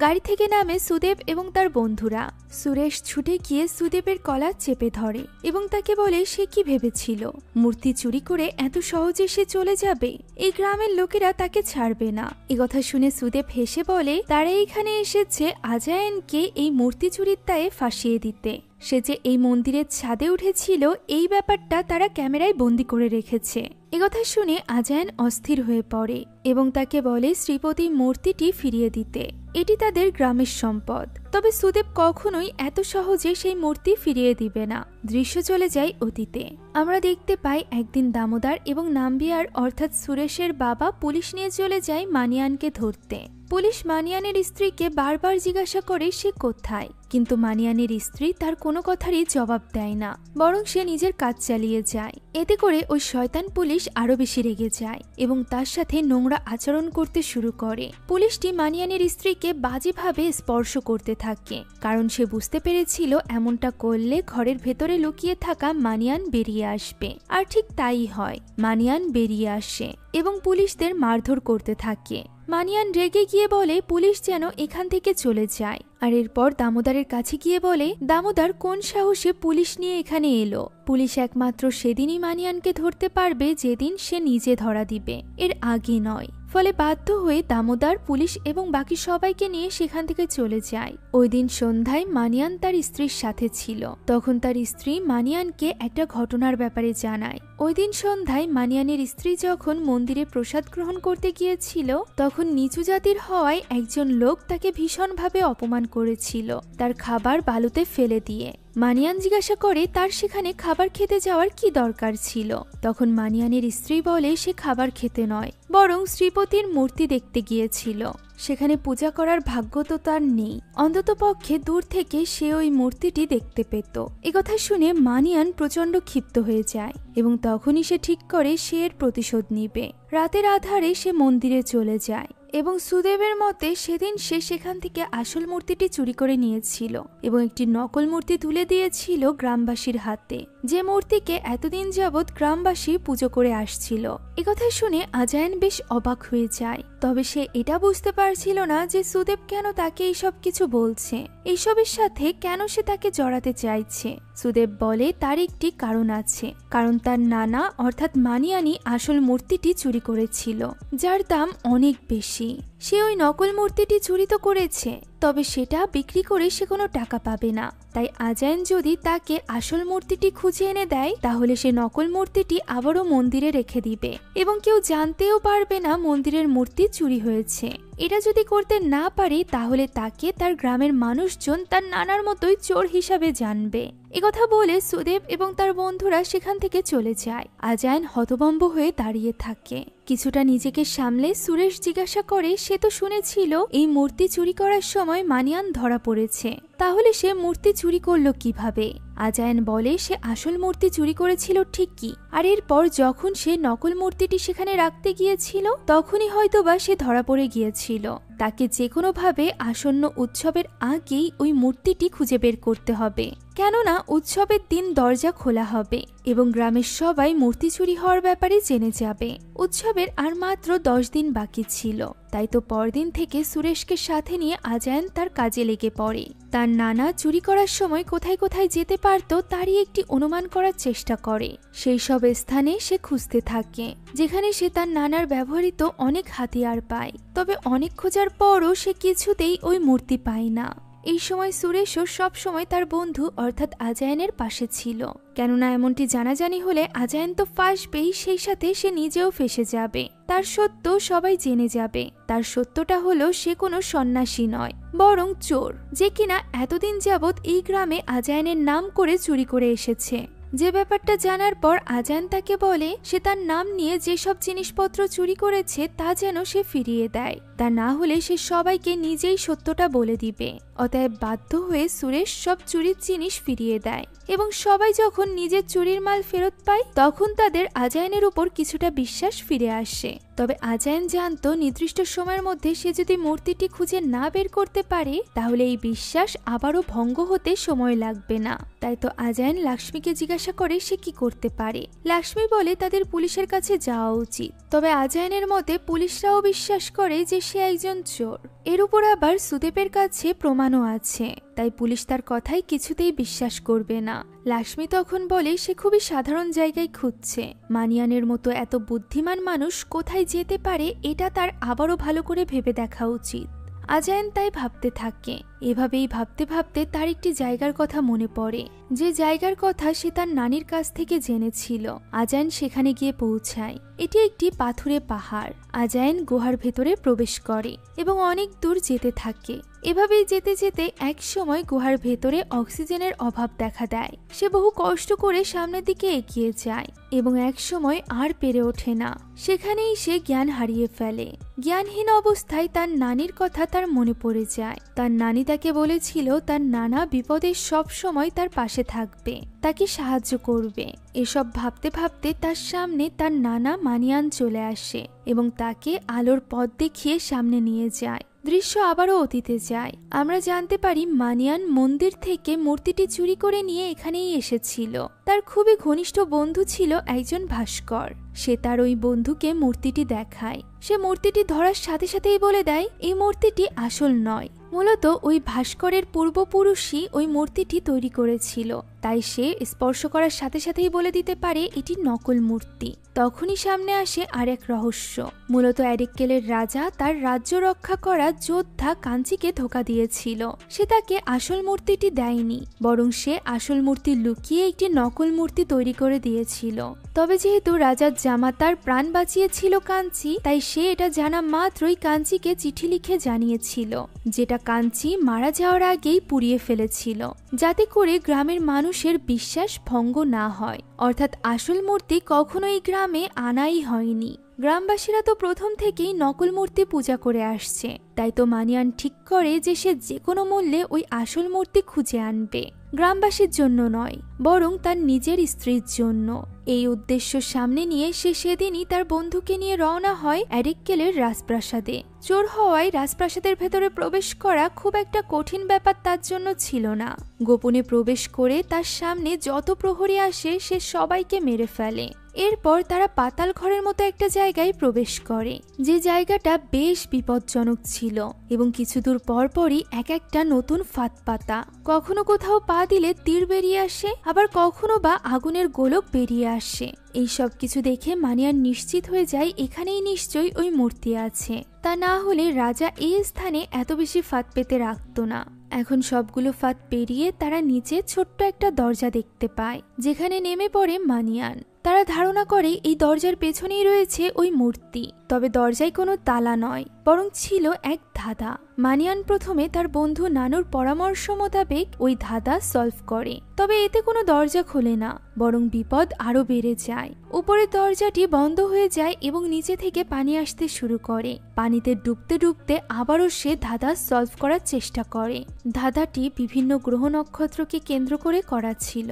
গাড়ি থেকে নামে সুদেব এবং তার বন্ধুরা। সুরেশ ছুটে গিয়ে সুদেবের কলা চেপে ধরে এবং তাকে বলে সে কি ভেবেছিল মূর্তি চুরি করে এত সহজে সে চলে যাবে, এই গ্রামের লোকেরা তাকে ছাড়বে না। একথা শুনে সুদেব হেসে বলে তারা এখানে এসেছে আজায়ানকে এই মূর্তি চুরির দায়ে ফাঁসিয়ে দিতে। সে যে এই মন্দিরের ছাদে উঠেছিল এই ব্যাপারটা তারা ক্যামেরায় বন্দি করে রেখেছে। একথা শুনে আজায়ান অস্থির হয়ে পড়ে এবং তাকে বলে শ্রীপতি মূর্তিটি ফিরিয়ে দিতে, এটি তাদের গ্রামের সম্পদ। তবে সুদেব কখনোই এত সহজে সেই মূর্তি ফিরিয়ে দিবে না। দৃশ্য চলে যায় অতীতে। আমরা দেখতে পাই একদিন দামোদর এবং নাম্বিয়ার অর্থাৎ সুরেশের বাবা পুলিশ নিয়ে চলে যায় মানিয়ানকে ধরতে। পুলিশ মানিয়ানের স্ত্রীকে বারবার জিজ্ঞাসা করে সে কোথায়, কিন্তু মানিয়ানের স্ত্রী তার কোনো কথারই জবাব দেয় না, বরং সে নিজের কাজ চালিয়ে যায়। এতে করে ওই শয়তান পুলিশ আরো বেশি রেগে যায় এবং তার সাথে নোংরা আচরণ করতে শুরু করে। পুলিশটি মানিয়ানের স্ত্রীকে বাজেভাবে স্পর্শ করতে থাকে, কারণ সে বুঝতে পেরেছিল এমনটা করলে ঘরের ভেতরে লুকিয়ে থাকা মানিয়ান বেরিয়ে আসবে। আর ঠিক তাই হয়, মানিয়ান বেরিয়ে আসে। এবং পুলিশদের মারধর করতে থাকে। মানিয়ান রেগে গিয়ে বলে পুলিশ যেন এখান থেকে চলে যায়, আর এরপর দামোদরের কাছে গিয়ে বলে দামোদর কোন সাহসে পুলিশ নিয়ে এখানে এলো। পুলিশ একমাত্র সেদিনই মানিয়ানকে ধরতে পারবে যেদিন সে নিজে ধরা দিবে, এর আগে নয়। ফলে বাধ্য হয়ে দামোদর পুলিশ এবং বাকি সবাইকে নিয়ে সেখান থেকে চলে যায়। ওই দিন সন্ধ্যায় মানিয়ান তার স্ত্রীর সাথে ছিল। তখন তার স্ত্রী মানিয়ানকে একটা ঘটনার ব্যাপারে জানায়। ওই দিন সন্ধ্যায় মানিয়ানের স্ত্রী যখন মন্দিরে প্রসাদ গ্রহণ করতে গিয়েছিল, তখন নিচু জাতির হওয়ায় একজন লোক তাকে ভীষণভাবে অপমান করেছিল, তার খাবার বালুতে ফেলে দিয়ে। মানিয়ান জিজ্ঞাসা করে তার সেখানে খাবার খেতে যাওয়ার কি দরকার ছিল। তখন মানিয়ানের স্ত্রী বলে সে খাবার খেতে নয়, বরং শ্রীপতির মূর্তি দেখতে গিয়েছিল। সেখানে পূজা করার ভাগ্য তো তার নেই, অন্তত পক্ষে দূর থেকে সে ওই মূর্তিটি দেখতে পেত। একথা শুনে মানিয়ান প্রচন্ড ক্ষিপ্ত হয়ে যায় এবং তখনই সে ঠিক করে সে এর প্রতিশোধ নিবে। রাতের আধারে সে মন্দিরে চলে যায় এবং সুদেবের মতে সেদিন সে সেখান থেকে আসল মূর্তিটি চুরি করে নিয়েছিল এবং একটি নকল মূর্তি তুলে দিয়েছিল গ্রামবাসীর হাতে, যে মূর্তিকে এতদিন যাবৎ গ্রামবাসী পুজো করে আসছিল। একথা শুনে আজায়ান বেশ অবাক হয়ে যায়, তবে সে এটা বুঝতে পারছিল না যে সুদেব কেন তাকে এইসব কিছু বলছে, এইসবের সাথে কেন সে তাকে জড়াতে চাইছে। সুদেব বলে তার একটি কারণ আছে, কারণ তার নানা অর্থাৎ মানিয়ানি আসল মূর্তিটি চুরি করেছিল, যার দাম অনেক বেশি। সে ওই নকল মূর্তিটি চুরি তো করেছে, তবে সেটা বিক্রি করে সে কোনো টাকা পাবে না। তাই আজায়ান যদি তাকে আসল মূর্তিটি খুঁজে এনে দেয়, তাহলে সে নকল মূর্তিটি আবারও মন্দিরে রেখে দিবে এবং কেউ জানতেও পারবে না মন্দিরের মূর্তি চুরি হয়েছে। এটা যদি করতে না পারে, তাহলে তাকে তার গ্রামের মানুষজন তার নানার মতোই চোর হিসাবে জানবে। একথা বলে সুদেব এবং তার বন্ধুরা সেখান থেকে চলে যায়। আজায়ান হতভম্ব হয়ে দাঁড়িয়ে থাকে। কিছুটা নিজেকে সামলে সুরেশ জিজ্ঞাসা করে সে তো শুনেছিল এই মূর্তি চুরি করার সময় মানিয়ান ধরা পড়েছে, তাহলে সে মূর্তি চুরি করলো কিভাবে? আজায়ান বলে সে আসল মূর্তি চুরি করেছিল ঠিকই, আর এরপর যখন সে নকল মূর্তিটি সেখানে রাখতে গিয়েছিল, তখনই হয়তোবা সে ধরা পড়ে গিয়েছিল। তাকে যে কোনোভাবে আসন্ন উৎসবের আগেই ওই মূর্তিটি খুঁজে বের করতে হবে, কেননা উৎসবের দিন দরজা খোলা হবে এবং গ্রামের সবাই মূর্তি চুরি হওয়ার ব্যাপারে জেনে যাবে। উৎসবের আর মাত্র 10 দিন বাকি ছিল, তাই তো পরদিন থেকে সুরেশকে সাথে নিয়ে আজায়ান তার কাজে লেগে পড়ে। তার নানা চুরি করার সময় কোথায় কোথায় যেতে পারত তারই একটি অনুমান করার চেষ্টা করে। সেই সব স্থানে সে খুঁজতে থাকে, যেখানে সে তার নানার ব্যবহৃত অনেক হাতিয়ার পায়। তবে অনেক খোঁজার পরও সে কিছুতেই ওই মূর্তি পায় না। এই সময় সুরেশও সব সময় তার বন্ধু অর্থাৎ আজায়ানের পাশে ছিল, কেননা এমনটি জানাজানি হলে আজায়ান তো ফাঁসবেই, সেই সাথে সে নিজেও ফেঁসে যাবে। তার সত্য সবাই জেনে যাবে। তার সত্যটা হলো সে কোনো সন্ন্যাসী নয়, বরং চোর, যে কিনা এতদিন যাবৎ এই গ্রামে আজায়ানের নাম করে চুরি করে এসেছে। যে ব্যাপারটা জানার পর আজায়ান তাকে বলে সে তার নাম নিয়ে যেসব জিনিসপত্র চুরি করেছে তা যেন সে ফিরিয়ে দেয়, তা না হলে সে সবাইকে নিজেই সত্যটা বলে দিবে। অতএব বাধ্য হয়ে সুরেশ সব চুরির জিনিস ফিরিয়ে দেয় এবং সবাই যখন নিজের চুরির মাল ফেরত পায়, তখন তাদের আজায়ানের উপর কিছুটা বিশ্বাস ফিরে আসে। তবে আজায়ান জানত নির্দিষ্ট সময়ের মধ্যে সে যদি মূর্তিটি খুঁজে না বের করতে পারে, তাহলে এই বিশ্বাস আবারও ভঙ্গ হতে সময় লাগবে না। তাই তো আজায়ান লক্ষ্মীকে জিজ্ঞাসা করে সে কি করতে পারে। লক্ষ্মী বলে তাদের পুলিশের কাছে যাওয়া উচিত। তবে আজায়ানের মতে পুলিশরাও বিশ্বাস করে যে সে একজন চোর। এর উপর আবার সুদেবের কাছে প্রমাণও আছে, তাই পুলিশ তার কথাই কিছুতেই বিশ্বাস করবে না। লক্ষ্মী তখন বলে সে খুবই সাধারণ জায়গায় খুঁজছে, মানিয়ানের মতো এত বুদ্ধিমান মানুষ কোথায় যেতে পারে এটা তার আবারও ভালো করে ভেবে দেখা উচিত। আজায়ান তাই ভাবতে থাকে। এভাবেই ভাবতে ভাবতে তার একটি জায়গার কথা মনে পড়ে, যে জায়গার কথা সে তার নানির কাছ থেকে জেনেছিল। আজায়ান সেখানে গিয়ে পৌঁছায়। এটি একটি পাথুরে পাহাড়। আজায়ান গুহার ভেতরে প্রবেশ করে এবং অনেক দূর যেতে থাকে। এভাবেই যেতে যেতে এক সময় গুহার ভেতরে অক্সিজেনের অভাব দেখা দেয়। সে বহু কষ্ট করে সামনের দিকে এগিয়ে যায় এবং এক সময় আর পেরে ওঠে না। সেখানেই সে জ্ঞান হারিয়ে ফেলে। জ্ঞানহীন অবস্থায় তার নানির কথা তার মনে পড়ে যায়। তার নানি তাকে বলেছিল তার নানা বিপদে সব সময় তার পাশে থাকবে, তাকে সাহায্য করবে। এসব ভাবতে ভাবতে তার সামনে তার নানা মানিয়ান চলে আসে এবং তাকে আলোর পথ দেখিয়ে সামনে নিয়ে যায়। দৃশ্য আবারও অতীতে যায়। আমরা জানতে পারি মানিয়ান মন্দির থেকে মূর্তিটি চুরি করে নিয়ে এখানেই এসেছিল। তার খুবই ঘনিষ্ঠ বন্ধু ছিল একজন ভাস্কর। সে তার ওই বন্ধুকে মূর্তিটি দেখায়। সে মূর্তিটি ধরার সাথে সাথেই বলে দেয় এই মূর্তিটি আসল নয়, মূলত ওই ভাস্করের পূর্বপুরুষই ওই মূর্তিটি তৈরি করেছিল। তাই সে স্পর্শ করার সাথে সাথেই বলে দিতে পারে এটি নকল মূর্তি। তখনই সামনে আসে আরেক রহস্য। মূলত অ্যারেক্কেলের রাজা তার রাজ্য রক্ষা করা যোদ্ধা কাঞ্চিকে ধোঁকা দিয়েছিল। সে তাকে আসল মূর্তিটি দেয়নি, বরং সে আসল মূর্তি লুকিয়ে একটি নকল মূর্তি তৈরি করে দিয়েছিল। তবে যেহেতু রাজার জামাতার প্রাণ বাঁচিয়েছিল কাঞ্চি, তাই সে এটা জানা মাত্রই কাঞ্চিকে চিঠি লিখে জানিয়েছিল, যেটা কাঞ্চি মারা যাওয়ার আগেই পুড়িয়ে ফেলেছিল, যাতে করে গ্রামের মানুষের বিশ্বাস ভঙ্গ না হয়। অর্থাৎ আসল মূর্তি কখনোই গ্রামে আনাই হয়নি। গ্রামবাসীরা তো প্রথম থেকেই নকল মূর্তি পূজা করে আসছে। তাই তো মানিয়ান ঠিক করে যে সে যে কোনো মূল্যে ওই আসল মূর্তি খুঁজে আনবে, গ্রামবাসীর জন্য নয়, বরং তার নিজের স্ত্রীর জন্য। এই উদ্দেশ্য সামনে নিয়ে সে সেদিনই তার বন্ধুকে নিয়ে রওনা হয় অ্যারেক্কেলের রাজপ্রাসাদে। চোর হওয়ায় রাজপ্রাসাদের ভেতরে প্রবেশ করা খুব একটা কঠিন ব্যাপার তার জন্য ছিল না। গোপনে প্রবেশ করে তার সামনে যত প্রহরী আসে সে সবাইকে মেরে ফেলে। এরপর তারা পাতাল ঘরের মতো একটা জায়গায় প্রবেশ করে, যে জায়গাটা বেশ বিপজ্জনক ছিল এবং কিছু দূর পরপরই এক একটা নতুন ফাঁদ পাতা। কখনো কোথাও পা দিলে তীর বেরিয়ে আসে, আবার কখনো বা আগুনের গোলক বেরিয়ে আসে। এই সব কিছু দেখে মানিয়ান নিশ্চিত হয়ে যায় এখানেই নিশ্চয়ই ওই মূর্তি আছে। তা না হলে রাজা এই স্থানে এত বেশি ফাঁদ পেতে রাখত না। এখন সবগুলো ফাঁদ পেরিয়ে তারা নিচে ছোট্ট একটা দরজা দেখতে পায়, যেখানে নেমে পড়ে মানিয়ান। তারা ধারণা করে এই দরজার পেছনেই রয়েছে ওই মূর্তি। তবে দরজায় কোনো তালা নয়, বরং ছিল এক ধাঁধা। মানিয়ান প্রথমে তার বন্ধু নানুর পরামর্শ মোতাবেক ওই ধাঁধা সলভ করে। তবে এতে কোনো দরজা খোলে না, বরং বিপদ আরো বেড়ে যায়। উপরের দরজাটি বন্ধ হয়ে যায় এবং নিচে থেকে পানি আসতে শুরু করে। পানিতে ডুবতে ডুবতে আবারও সে ধাঁধা সলভ করার চেষ্টা করে। ধাঁধাটি বিভিন্ন গ্রহ নক্ষত্রকে কেন্দ্র করে করা ছিল,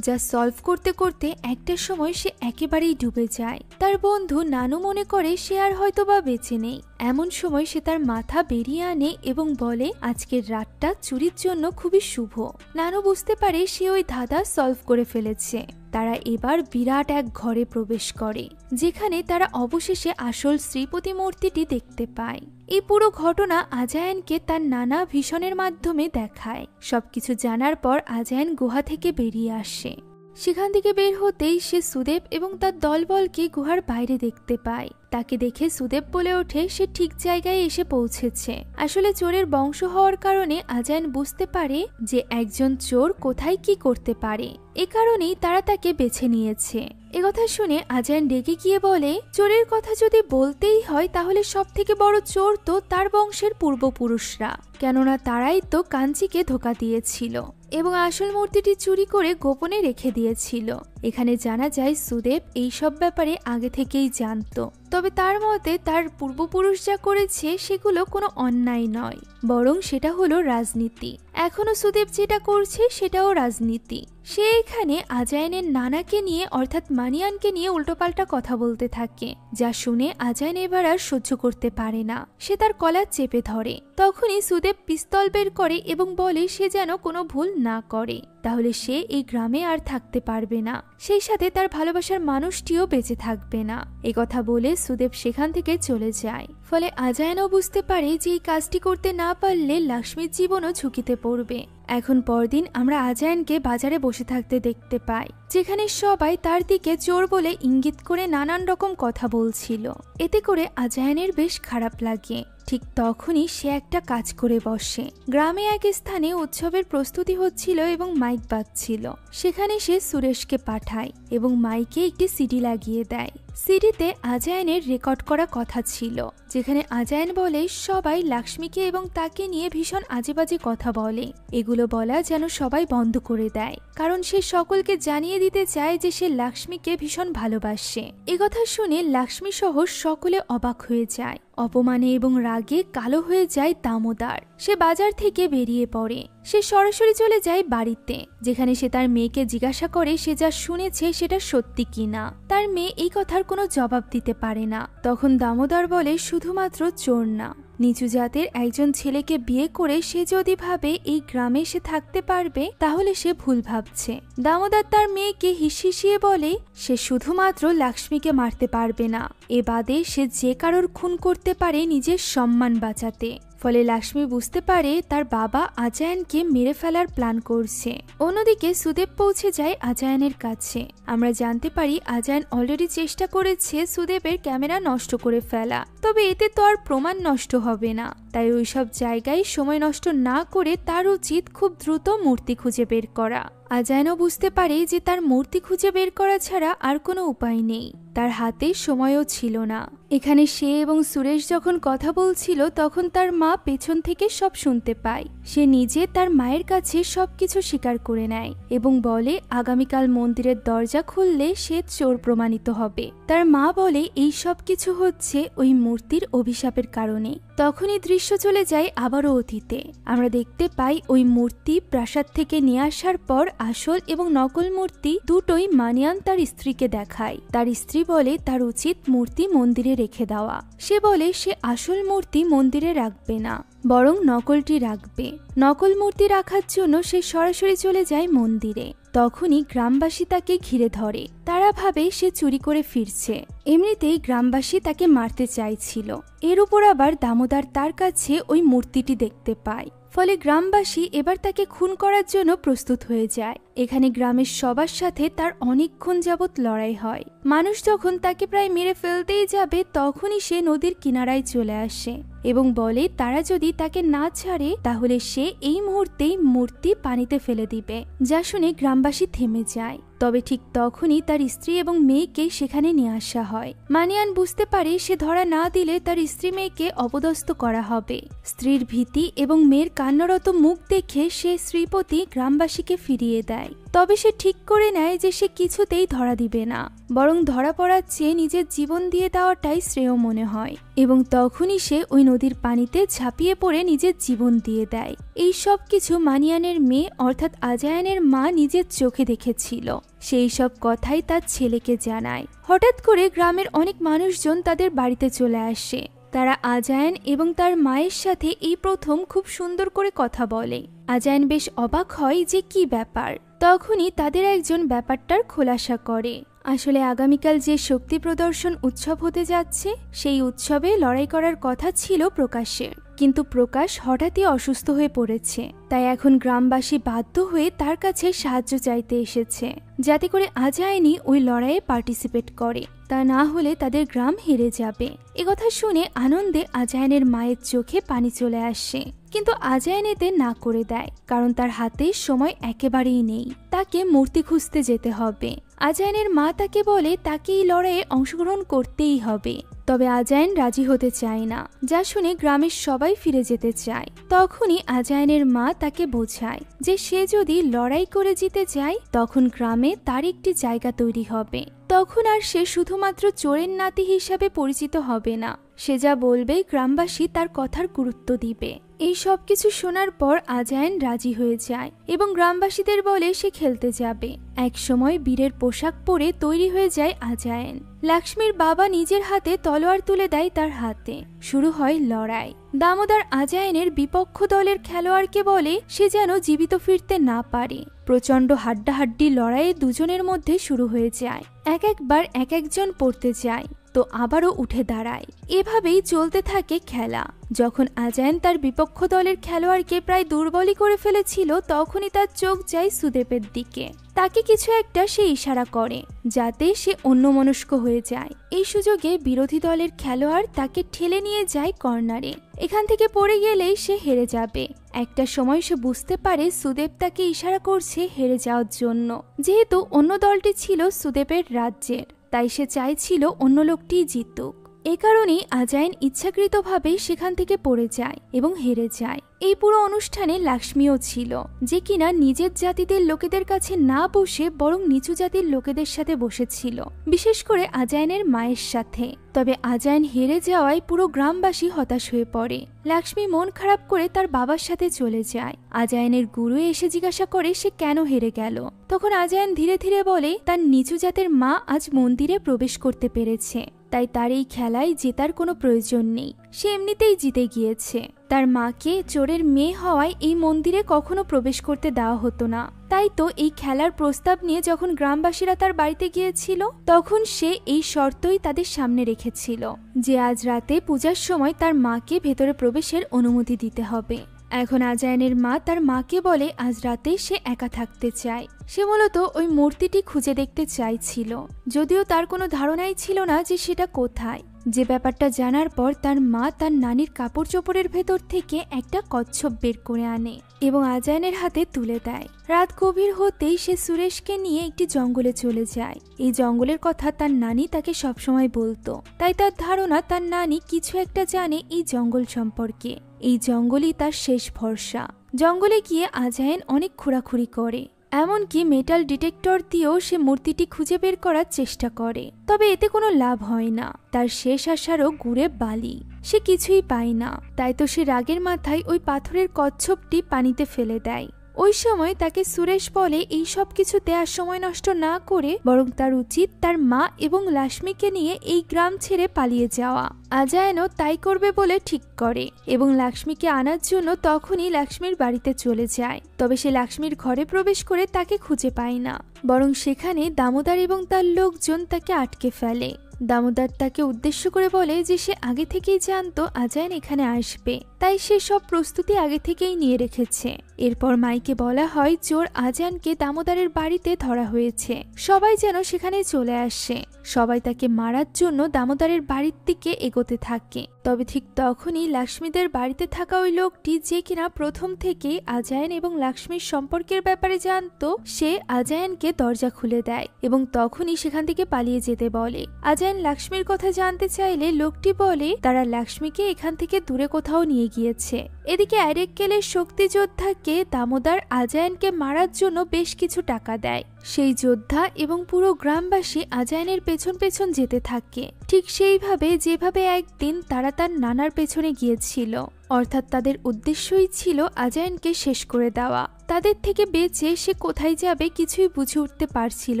যা সলভ করতে করতে একটা সময় সে একেবারেই ডুবে যায়। তার বন্ধু নানু মনে করে সে আর হয়তোবা বেঁচে নেই। এমন সময় সে তার মাথা বেরিয়ে আনে এবং বলে আজকের রাতটা চুরির জন্য খুবই শুভ। নানু বুঝতে পারে সে ওই ধাঁধা সলভ করে ফেলেছে। তারা এবার বিরাট এক ঘরে প্রবেশ করে, যেখানে তারা অবশেষে আসল শ্রীপতি মূর্তিটি দেখতে পায়। এই পুরো ঘটনা আজায়ানকে তার নানা ভিশনের মাধ্যমে দেখায়। সবকিছু জানার পর আজায়ান গুহা থেকে বেরিয়ে আসে। সেখান থেকে বের হতেই সে সুদেব এবং তার দলবলকে গুহার বাইরে দেখতে পায়। তাকে দেখে সুদেব বলে ওঠে সে ঠিক জায়গায় এসে পৌঁছেছে। আসলে চোরের বংশ হওয়ার কারণে আজায়ান বুঝতে পারে যে একজন চোর কোথায় কি করতে পারে। এ কারণেই তারা তাকে বেছে নিয়েছে। একথা শুনে আজায়ান রেগে গিয়ে বলে চোরের কথা যদি বলতেই হয় তাহলে সব থেকে বড় চোর তো তার বংশের পূর্বপুরুষরা, কেননা তারাই তো কাঞ্চিকে ধোঁকা দিয়েছিল এবং আসল মূর্তিটি চুরি করে গোপনে রেখে দিয়েছিল। এখানে জানা যায় সুদেব এই সব ব্যাপারে আগে থেকেই জানত। তবে তার মতে তার পূর্বপুরুষ যা করেছে সেগুলো কোনো অন্যায় নয়, বরং সেটা হলো রাজনীতি। এখনো সুদেব যেটা করছে সেটাও রাজনীতি। সে এখানে আজায়ানের নানাকে নিয়ে অর্থাৎ মানিয়ানকে নিয়ে উল্টোপাল্টা কথা বলতে থাকে, যা শুনে আজায়ান এবার আর সহ্য করতে পারে না। সে তার কলার চেপে ধরে। তখনই সুদেব পিস্তল বের করে এবং বলে সে যেন কোনো ভুল না করে, তাহলে সে এই গ্রামে আর থাকতে পারবে না, সেই সাথে তার ভালোবাসার মানুষটিও বেঁচে থাকবে না। এই কথা বলে সুদেব সেখান থেকে চলে যায়। ফলে আজায়ানও বুঝতে পারে যে এই কাজটি করতে না পারলে লক্ষ্মীর জীবনও ঝুঁকিতে পড়বে। এখন পরদিন আমরা আজায়ানকে বাজারে বসে থাকতে দেখতে পাই, যেখানে সবাই তার দিকে চোর বলে ইঙ্গিত করে নানান রকম কথা বলছিল। এতে করে আজায়ানের বেশ খারাপ লাগে। ঠিক তখনই সে একটা কাজ করে বসে। গ্রামে এক স্থানে উৎসবের প্রস্তুতি হচ্ছিল এবং মাইক বাজছিল। সেখানে সে সুরেশকে পাঠায় এবং মাইকে একটি সিডি লাগিয়ে দেয়। সিডিতে আজায়ানের রেকর্ড করা কথা ছিল, যেখানে আজায়ান বলে সবাই লক্ষ্মীকে এবং তাকে নিয়ে ভীষণ আজেবাজে কথা বলে। এগুলো বলা যেন সবাই বন্ধ করে দেয়, কারণ সে সকলকে জানিয়ে দিতে চায় যে সে লক্ষ্মীকে ভীষণ ভালোবাসে। একথা শুনে লক্ষ্মী সহ সকলে অবাক হয়ে যায়। অপমানে এবং রাগে কালো হয়ে যায় দামোদর। সে বাজার থেকে বেরিয়ে পড়ে। সে সরাসরি চলে যায় বাড়িতে, যেখানে সে তার মেয়েকে জিজ্ঞাসা করে সে যা শুনেছে সেটা সত্যি কিনা। তার মেয়ে এই কথার কোনো জবাব দিতে পারে না। তখন দামোদর বলে শুধুমাত্র চোর না, নিচু জাতের একজন ছেলেকে বিয়ে করে সে যদি ভাবে এই গ্রামে সে থাকতে পারবে তাহলে সে ভুল ভাবছে। দামোদর তার মেয়েকে হিসিয়ে বলে সে শুধুমাত্র লক্ষ্মীকে মারতে পারবে না, এ বাদে সে যে কারোর খুন করতে পারে নিজের সম্মান বাঁচাতে। ফলে লক্ষ্মী বুঝতে পারে তার বাবা আজায়নকে মেরে ফেলার প্ল্যান করছে। অন্যদিকে সুদেব পৌঁছে যায় আজায়নের কাছে। আমরা জানতে পারি আজায়ন অলরেডি চেষ্টা করেছে সুদেবের ক্যামেরা নষ্ট করে ফেলা, তবে এতে তো আর প্রমাণ নষ্ট হবে না। তাই ওইসব জায়গায় সময় নষ্ট না করে তার উচিত খুব দ্রুত মূর্তি খুঁজে বের করা। আজায়নও বুঝতে পারে যে তার মূর্তি খুঁজে বের করা ছাড়া আর কোনো উপায় নেই, তার হাতে সময়ও ছিল না। এখানে সে এবং সুরেশ যখন কথা বলছিল তখন তার মা পেছন থেকে সব শুনতে পায়। সে নিজে তার মায়ের কাছে সবকিছু স্বীকার করে নেয় এবং বলে আগামীকাল মন্দিরের দরজা খুললে সে চোর প্রমাণিত হবে। তার মা বলে এই সব কিছু হচ্ছে ওই মূর্তির অভিশাপের কারণে। তখনই দৃশ্য চলে যায় আবারও অতীতে। আমরা দেখতে পাই ওই মূর্তি প্রাসাদ থেকে নিয়ে আসার পর আসল এবং নকল মূর্তি দুটোই মানিয়ান তার স্ত্রীকে দেখায়। তার স্ত্রী বলে তার উচিত মূর্তি মন্দিরে রেখে দেওয়া। সে বলে সে আসল মূর্তি মন্দিরে রাখবে না, বরং নকলটি রাখবে। নকল মূর্তি রাখার জন্য সে সরাসরি চলে যায় মন্দিরে। তখনই গ্রামবাসী তাকে ঘিরে ধরে। তারা ভাবে সে চুরি করে ফিরছে। এমনিতেই গ্রামবাসী তাকে মারতে চাইছিল, এর উপর আবার দামোদর তার কাছে ওই মূর্তিটি দেখতে পায়। ফলে গ্রামবাসী এবার তাকে খুন করার জন্য প্রস্তুত হয়ে যায়। এখানে গ্রামের সবার সাথে তার অনেকক্ষণ যাবৎ লড়াই হয়। মানুষ যখন তাকে প্রায় মেরে ফেলতেই যাবে তখনই সে নদীর কিনারায় চলে আসে এবং বলে তারা যদি তাকে না ছাড়ে তাহলে সে এই মুহূর্তেই মূর্তি পানিতে ফেলে দিবে। যা শুনে গ্রামবাসী থেমে যায়। তবে ঠিক তখনই তার স্ত্রী এবং মেয়েকে সেখানে নিয়ে আসা হয়। মানিয়ান বুঝতে পারে সে ধরা না দিলে তার স্ত্রী মেয়েকে অপদস্থ করা হবে। স্ত্রীর ভীতি এবং মেয়ের কান্নারত মুখ দেখে সে শ্রীপতি গ্রামবাসীকে ফিরিয়ে দেয়। তবে সে ঠিক করে নেয় যে সে কিছুতেই ধরা দিবে না, বরং ধরা পড়ার চেয়ে নিজের জীবন দিয়ে দেওয়াটাই শ্রেয় মনে হয় এবং তখনই সে ওই নদীর পানিতে ঝাঁপিয়ে পড়ে নিজের জীবন দিয়ে দেয়। এই সব কিছু মানিয়ানের মেয়ে অর্থাৎ আজায়নের মা নিজের চোখে দেখেছিল। সেই সব কথাই তার ছেলেকে জানায়। হঠাৎ করে গ্রামের অনেক মানুষজন তাদের বাড়িতে চলে আসে। তারা আজায়ন এবং তার মায়ের সাথে এই প্রথম খুব সুন্দর করে কথা বলে। আজায়ন বেশ অবাক হয় যে কি ব্যাপার। তখনই তাদের একজন ব্যাপারটার খোলাসা করে। আসলে আগামীকাল যে শক্তি প্রদর্শন উৎসব হতে যাচ্ছে সেই উৎসবে লড়াই করার কথা ছিল প্রকাশের, কিন্তু প্রকাশ হঠাৎই অসুস্থ হয়ে পড়েছে। তাই এখন গ্রামবাসী বাধ্য হয়ে তার কাছে সাহায্য চাইতে এসেছে, যাতে করে আজায়নি ওই লড়াইয়ে পার্টিসিপেট করে। তা না হলে তাদের গ্রাম হেরে যাবে। একথা শুনে আনন্দে আজায়নের মায়ের চোখে পানি চলে আসে, কিন্তু আজায়ন এতে না করে দেয়, কারণ তার হাতে সময় একেবারেই নেই। তাকে মূর্তি খুঁজতে যেতে হবে। আজায়নের মা তাকে বলে তাকে এই লড়াইয়ে অংশগ্রহণ করতেই হবে। তবে আজায়ন রাজি হতে চায় না, যা শুনে গ্রামের সবাই ফিরে যেতে চায়। তখনই আজায়নের মা তাকে বোঝায় যে সে যদি লড়াই করে জিতে যায় তখন গ্রামে তার একটি জায়গা তৈরি হবে। তখন আর সে শুধুমাত্র চোরের নাতি হিসাবে পরিচিত হবে না। সে যা বলবে গ্রামবাসী তার কথার গুরুত্ব দিবে। এই সব কিছু শোনার পর আজায়ন রাজি হয়ে যায় এবং গ্রামবাসীদের বলে সে খেলতে যাবে। এক সময় বীরের পোশাক পরে তৈরি হয়ে যায় আজায়ন। লক্ষ্মীর বাবা নিজের হাতে তলোয়ার তুলে দেয় তার হাতে। শুরু হয় লড়াই। দামোদর আজায়নের বিপক্ষ দলের খেলোয়াড়কে বলে সে যেন জীবিত ফিরতে না পারে। প্রচন্ড হাড্ডাহাড্ডি লড়াইয়ে দুজনের মধ্যে শুরু হয়ে যায়। একবার এক একজন পড়তে যায় তো আবারও উঠে দাঁড়ায়। এভাবেই চলতে থাকে খেলা। যখন আজায়ন তার বিপক্ষ দলের খেলোয়াড়কে প্রায় দুর্বলই করে ফেলেছিল তখনই তার চোখ যায় সুদেবের দিকে। তাকে কিছু একটা সে ইশারা করে যাতে সে অন্যমনস্ক হয়ে যায়। এই সুযোগে বিরোধী দলের খেলোয়াড় তাকে ঠেলে নিয়ে যায় কর্নারে। এখান থেকে পড়ে গেলেই সে হেরে যাবে। একটা সময় সে বুঝতে পারে সুদেব তাকে ইশারা করছে হেরে যাওয়ার জন্য। যেহেতু অন্য দলটি ছিল সুদেবের রাজ্যের, তাই সে চাইছিল অন্য লোকটি জিতুক। এ কারণেই আজায়ন ইচ্ছাকৃতভাবে সেখান থেকে পড়ে যায় এবং হেরে যায়। এই পুরো অনুষ্ঠানে লক্ষ্মীও ছিল, যে কিনা নিজের জাতিদের লোকেদের কাছে না বসে বরং নিচু জাতির লোকেদের সাথে বসেছিল, বিশেষ করে আজায়নের মায়ের সাথে। তবে আজায়ন হেরে যাওয়ায় পুরো গ্রামবাসী হতাশ হয়ে পড়ে। লক্ষ্মী মন খারাপ করে তার বাবার সাথে চলে যায়। আজায়নের গুরু এসে জিজ্ঞাসা করে সে কেন হেরে গেল। তখন আজায়ন ধীরে ধীরে বলে তার নিচু জাতের মা আজ মন্দিরে প্রবেশ করতে পেরেছে, তাই তার এই খেলায় জেতার কোনো প্রয়োজন নেই। সে এমনিতেই জিতে গিয়েছে। তার মাকে চোরের মেয়ে হওয়ায় এই মন্দিরে কখনো প্রবেশ করতে দেওয়া হতো না। তাই তো এই খেলার প্রস্তাব নিয়ে যখন গ্রামবাসীরা তার বাড়িতে গিয়েছিল তখন সে এই শর্তই তাদের সামনে রেখেছিল যে আজ রাতে পূজার সময় তার মাকে ভেতরে প্রবেশের অনুমতি দিতে হবে। এখন আজায়ানের মা তার মাকে বলে আজ রাতে সে একা থাকতে চায়। সে মূলত ওই মূর্তিটি খুঁজে দেখতে চাইছিল, যদিও তার কোনো ধারণাই ছিল না যে সেটা কোথায়। যে ব্যাপারটা জানার পর তার মা তার নানির কাপড় চোপড়ের ভেতর থেকে একটা কচ্ছপ বের করে আনে এবং আজায়ানের হাতে তুলে দেয়। রাত গভীর হতেই সে সুরেশকে নিয়ে একটি জঙ্গলে চলে যায়। এই জঙ্গলের কথা তার নানি তাকে সবসময় বলতো, তাই তার ধারণা তার নানি কিছু একটা জানে এই জঙ্গল সম্পর্কে। এই জঙ্গলই তার শেষ ভরসা। জঙ্গলে গিয়ে আজায়ান অনেক খোঁড়াখুড়ি করে, এমনকি মেটাল ডিটেক্টর দিয়েও সে মূর্তিটি খুঁজে বের করার চেষ্টা করে, তবে এতে কোনো লাভ হয় না। তার শেষ আশারও গুড়ে বালি, সে কিছুই পায় না। তাই তো সে রাগের মাথায় ওই পাথরের কচ্ছপটি পানিতে ফেলে দেয়। ওই সময় তাকে সুরেশ বলে এই সব কিছুতে আর সময় নষ্ট না করে বরং তার উচিত তার মা এবং লাক্ষ্মীকে নিয়ে এই গ্রাম ছেড়ে পালিয়ে যাওয়া। আজায়ানও তাই করবে বলে ঠিক করে এবং লাক্ষ্মীকে আনার জন্য তখনই লাক্ষ্মীর বাড়িতে চলে যায়। তবে সে লাক্ষ্মীর ঘরে প্রবেশ করে তাকে খুঁজে পায় না, বরং সেখানে দামোদর এবং তার লোকজন তাকে আটকে ফেলে। দামোদর তাকে উদ্দেশ্য করে বলে যে সে আগে থেকেই জানতো আজায়ান এখানে আসবে, তাই সে সব প্রস্তুতি আগে থেকেই নিয়ে রেখেছে। এরপর মাইকে বলা হয় চোর আজায়ানকে দামোদরের বাড়িতে ধরা হয়েছে, সবাই যেন সেখানে চলে আসে। সবাই তাকে মারার জন্য দামোদরের বাড়ির দিকে এগোতে থাকে। তবে ঠিক তখনই লাক্ষ্মীদের বাড়িতে থাকা ওই লোকটি, যে কিনা প্রথম থেকেই আজায়ান এবং লাক্ষ্মীর সম্পর্কের ব্যাপারে জানতো, সে আজায়ানকে দরজা খুলে দেয় এবং তখনই সেখান থেকে পালিয়ে যেতে বলে। আজায়ান লাক্ষ্মীর কথা জানতে চাইলে লোকটি বলে তারা লাক্ষ্মীকে এখান থেকে দূরে কোথাও নিয়ে গিয়েছে। এদিকে আরেককেলের শক্তি যোদ্ধাকে দামোদর আজায়ানকে মারার জন্য বেশ কিছু টাকা দেয়। সেই যোদ্ধা এবং পুরো গ্রামবাসী আজায়ানের পেছন পেছন যেতে থাকে, ঠিক সেইভাবে যেভাবে একদিন তারা তার নানার পেছনে গিয়েছিল। অর্থাৎ তাদের উদ্দেশ্যই ছিল আজায়ানকে শেষ করে দেওয়া। তাদের থেকে বেঁচে সে কোথায় যাবে কিছুই বুঝে উঠতে পারছিল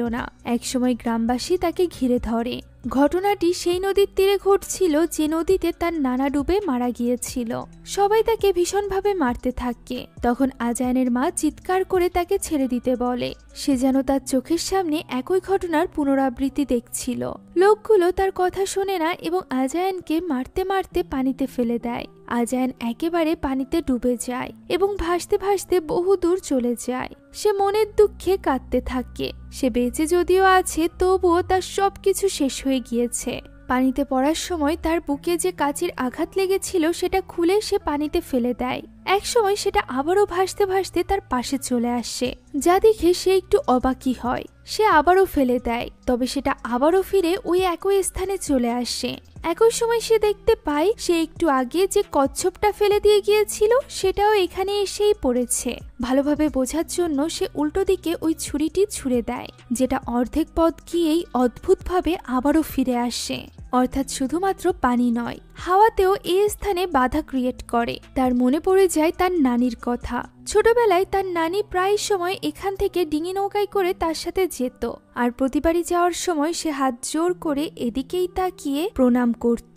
না। একসময় গ্রামবাসী তাকে ঘিরে ধরে। ঘটনাটি সেই নদীর তীরে ঘটছিল যে নদীতে তার নানা ডুবে মারা গিয়েছিল। সবাই তাকে ভীষণভাবে মারতে থাকে। তখন আজায়ানের মা চিৎকার করে তাকে ছেড়ে দিতে বলে। সে যেন তার চোখের সামনে একই ঘটনার পুনরাবৃত্তি দেখছিল। লোকগুলো তার কথা শোনে না এবং আজায়ানকে মারতে মারতে পানিতে ফেলে দেয়। আজায়ান একেবারে পানিতে ডুবে যায় এবং ভাসতে ভাসতে বহু দূর চলে যায়। সে মনের দুঃখে কাঁদতে থাকে। সে বেঁচে যদিও আছে তবুও তার সবকিছু শেষ হয়ে গিয়েছে। পানিতে পড়ার সময় তার বুকে যে কাচের আঘাত লেগেছিল সেটা খুলে সে পানিতে ফেলে দেয়। একসময় সেটা আবারও ভাসতে ভাসতে তার পাশে চলে আসে, যা দেখে সে একটু অবাকই হয়। সে আবারও ফেলে দেয়, তবে সেটা আবারও ফিরে ওই একই স্থানে চলে আসে। একই সময় সে দেখতে পায় সে একটু আগে যে কচ্ছপটা ফেলে দিয়ে গিয়েছিল সেটাও এখানে এসেই পড়েছে। ভালোভাবে বোঝার জন্য সে উল্টো দিকে ওই ছুরিটি ছুঁড়ে দেয়, যেটা অর্ধেক পথ গিয়েই অদ্ভুতভাবে আবারও ফিরে আসে। অর্থাৎ শুধুমাত্র পানি নয়, হাওয়াতেও এই স্থানে বাধা ক্রিয়েট করে। তার মনে পড়ে যায় তার নানির কথা। ছোটবেলায় তার নানি প্রায় সময় এখান থেকে ডিঙি নৌকায় করে তার সাথে যেত, আর প্রতিবারই যাওয়ার সময় সে হাত জোর করে এদিকেই তাকিয়ে প্রণাম করত,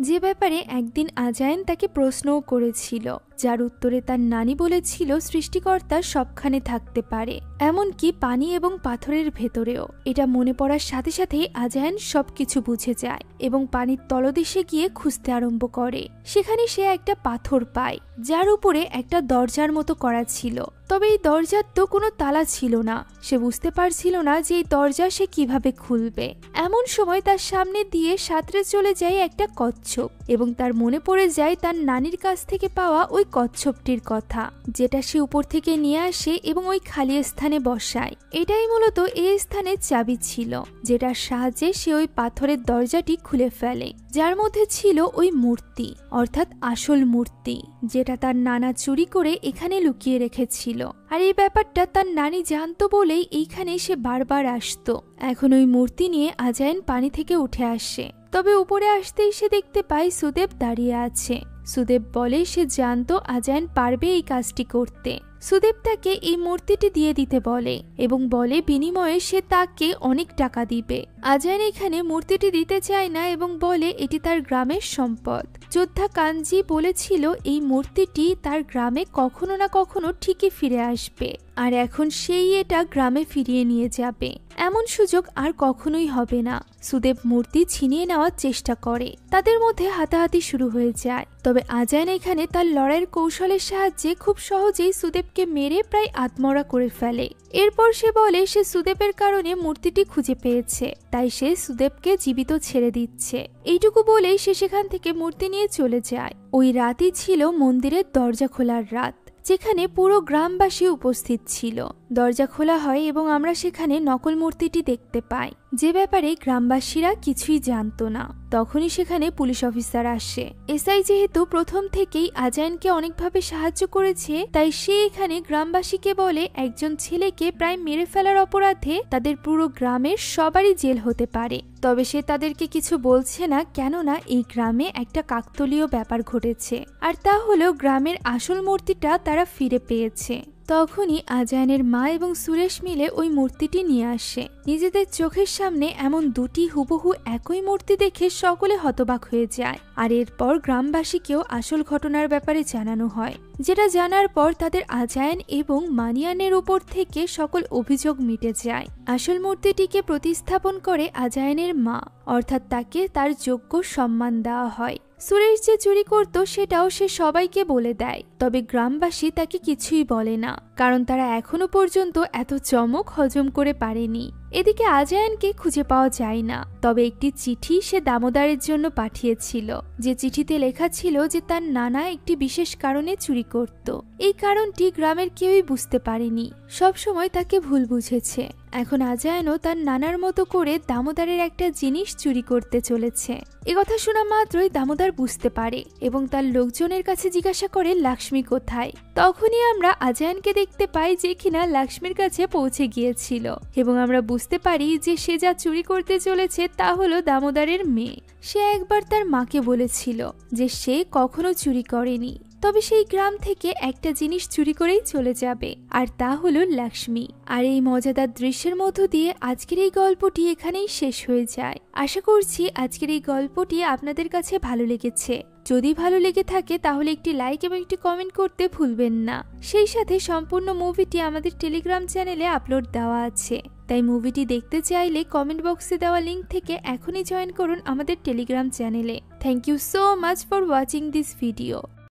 যে ব্যাপারে একদিন আজায়ান তাকে প্রশ্নও করেছিল, যার উত্তরে তার নানি বলেছিল সৃষ্টিকর্তা সবখানে থাকতে পারে, এমনকি পানি এবং পাথরের ভেতরেও। এটা মনে পড়ার সাথে সাথেই আজায়ান সবকিছু বুঝে যায় এবং পানির তলদেশে গিয়ে খুঁজতে আরম্ভ করে। সেখানে সে একটা পাথর পায়, যার উপরে একটা দরজার মতো করা ছিল। তবে এই দরজার তো কোনো তালা ছিল না। সে বুঝতে পারছিল না যে এই দরজা সে কিভাবে খুলবে। এমন সময় তার সামনে দিয়ে সাঁতরে চলে যায় একটা কচ্ছপ এবং তার মনে পড়ে যায় তার নানির কাছ থেকে পাওয়া ওই কচ্ছপটির কথা, যেটা সে উপর থেকে নিয়ে আসে এবং ওই খালি স্থানে বসায়। এটাই মূলত এই স্থানের চাবি ছিল, যেটার সাহায্যে সে ওই পাথরের দরজাটি খুলে ফেলে, যার মধ্যে ছিল ওই মূর্তি, অর্থাৎ আসল মূর্তি, যেটা তার নানা চুরি করে এখানে লুকিয়ে রেখেছিল। আর এই ব্যাপারটা তার নানি জানতো বলেই এইখানে সে বারবার আসতো। এখন ওই মূর্তি নিয়ে আজায়ান পানি থেকে উঠে আসে। তবে উপরে আসতেই সে দেখতে পায় সুদেব দাঁড়িয়ে আছে। সুদেব বলে সে জানতো আজায়ান পারবে এই কাজটি করতে। সুদেব তাকে এই মূর্তিটি দিয়ে দিতে বলে এবং বলে বিনিময়ে সে তাকে অনেক টাকা দিবে। আজান এখানে মূর্তিটি দিতে চায় না এবং বলে এটি তার গ্রামের সম্পদ। যোদ্ধা কাঞ্জি বলেছিল এই মূর্তিটি তার গ্রামে কখনো না কখনো ঠিকই ফিরে আসবে, আর এখন সেই এটা গ্রামে ফিরিয়ে নিয়ে যাবে। এমন সুযোগ আর কখনোই হবে না। সুদেব মূর্তি ছিনিয়ে নেওয়ার চেষ্টা করে, তাদের মধ্যে হাতাহাতি শুরু হয়ে যায়। তবে আজান এখানে তার লড়াইয়ের কৌশলের সাহায্যে খুব সহজেই সুদেবকে মেরে প্রায় আত্মহত্যা করে ফেলে। এরপর সে বলে সে সুদেবের কারণে মূর্তিটি খুঁজে পেয়েছে, তাই সে সুদেবকে জীবিত ছেড়ে দিচ্ছে। এইটুকু বলেই সে সেখান থেকে মূর্তি নিয়ে চলে যায়। ওই রাতই ছিল মন্দিরের দরজা খোলার রাত, যেখানে পুরো গ্রামবাসী উপস্থিত ছিল। দরজা খোলা হয় এবং আমরা সেখানে নকল মূর্তিটি দেখতে পাই, যে ব্যাপারে গ্রামবাসীরা কিছুই জানতো না। তখনই সেখানে পুলিশ অফিসার আসে। এসআই যেহেতু প্রথম থেকেই আজানকে অনেকভাবে সাহায্য করেছে, তাই সে এখানে গ্রামবাসীকে বলে একজন ছেলেকে প্রায় মেরে ফেলার অপরাধে তাদের পুরো গ্রামের সবারই জেল হতে পারে। তবে সে তাদেরকে কিছু বলছে না, কেননা এই গ্রামে একটা কাকতালীয় ব্যাপার ঘটেছে, আর তা হলো গ্রামের আসল মূর্তিটা তারা ফিরে পেয়েছে। তখনই আজানের মা এবং সুরেশ মিলে ওই মূর্তিটি নিয়ে আসে। নিজেদের চোখের সামনে এমন দুটি হুবহু একই মূর্তি দেখে সকলে হতবাক হয়ে যায়। আর এরপর গ্রামবাসীকেও আসল ঘটনার ব্যাপারে জানানো হয়, যেটা জানার পর তাদের আজায়ন এবং মানিয়ানের উপর থেকে সকল অভিযোগ মিটে যায়। আসল মূর্তিটিকে প্রতিস্থাপন করে আজায়নের মা, অর্থাৎ তাকে তার যোগ্য সম্মান দেওয়া হয়। সুরেশ যে চুরি করত সেটাও সে সবাইকে বলে দেয়, তবে গ্রামবাসী তাকে কিছুই বলে না, কারণ তারা এখনো পর্যন্ত এত চমক হজম করে পারেনি। এদিকে আজায়নকে খুঁজে পাওয়া যায় না, তবে একটি চিঠি সে দামোদরের জন্য পাঠিয়েছিল, যে চিঠিতে লেখা ছিল যে তার নানা একটি বিশেষ কারণে চুরি করত। এই কারণটি গ্রামের কেউই বুঝতে পারেনি, সবসময় তাকে ভুল বুঝেছে। এখন আজায়নও তার নানার মতো করে দামোদরের একটা জিনিস চুরি করতে চলেছে। একথা শোনা মাত্রই দামোদর বুঝতে পারে এবং তার লোকজনের কাছে জিজ্ঞাসা করে লক্ষ্মী কোথায়। তখনই আমরা আজায়নকে দেখতে পাই, যে কিনা লক্ষ্মীর কাছে পৌঁছে গিয়েছিল, এবং আমরা বুঝতে পারি যে সে যা চুরি করতে চলেছে তা হলো দামোদরের মেয়ে। সে একবার তার মাকে বলেছিল যে সে কখনো চুরি করেনি, তবে সেই গ্রাম থেকে একটা জিনিস চুরি করেই চলে যাবে, আর তা হলো লক্ষ্মী। আর এই মজাদার দৃশ্যের মধ্য দিয়ে আজকের এই গল্পটি এখানেই শেষ হয়ে যায়। আশা করছি আজকের এই গল্পটি আপনাদের কাছে ভালো লেগেছে। যদি ভালো লেগে থাকে তাহলে একটি লাইক এবং একটি কমেন্ট করতে ভুলবেন না। সেই সাথে সম্পূর্ণ মুভিটি আমাদের টেলিগ্রাম চ্যানেলে আপলোড দেওয়া আছে, তাই মুভিটি দেখতে চাইলে কমেন্ট বক্সে দেওয়া লিঙ্ক থেকে এখনই জয়েন করুন আমাদের টেলিগ্রাম চ্যানেলে। Thank you so much for watching this video.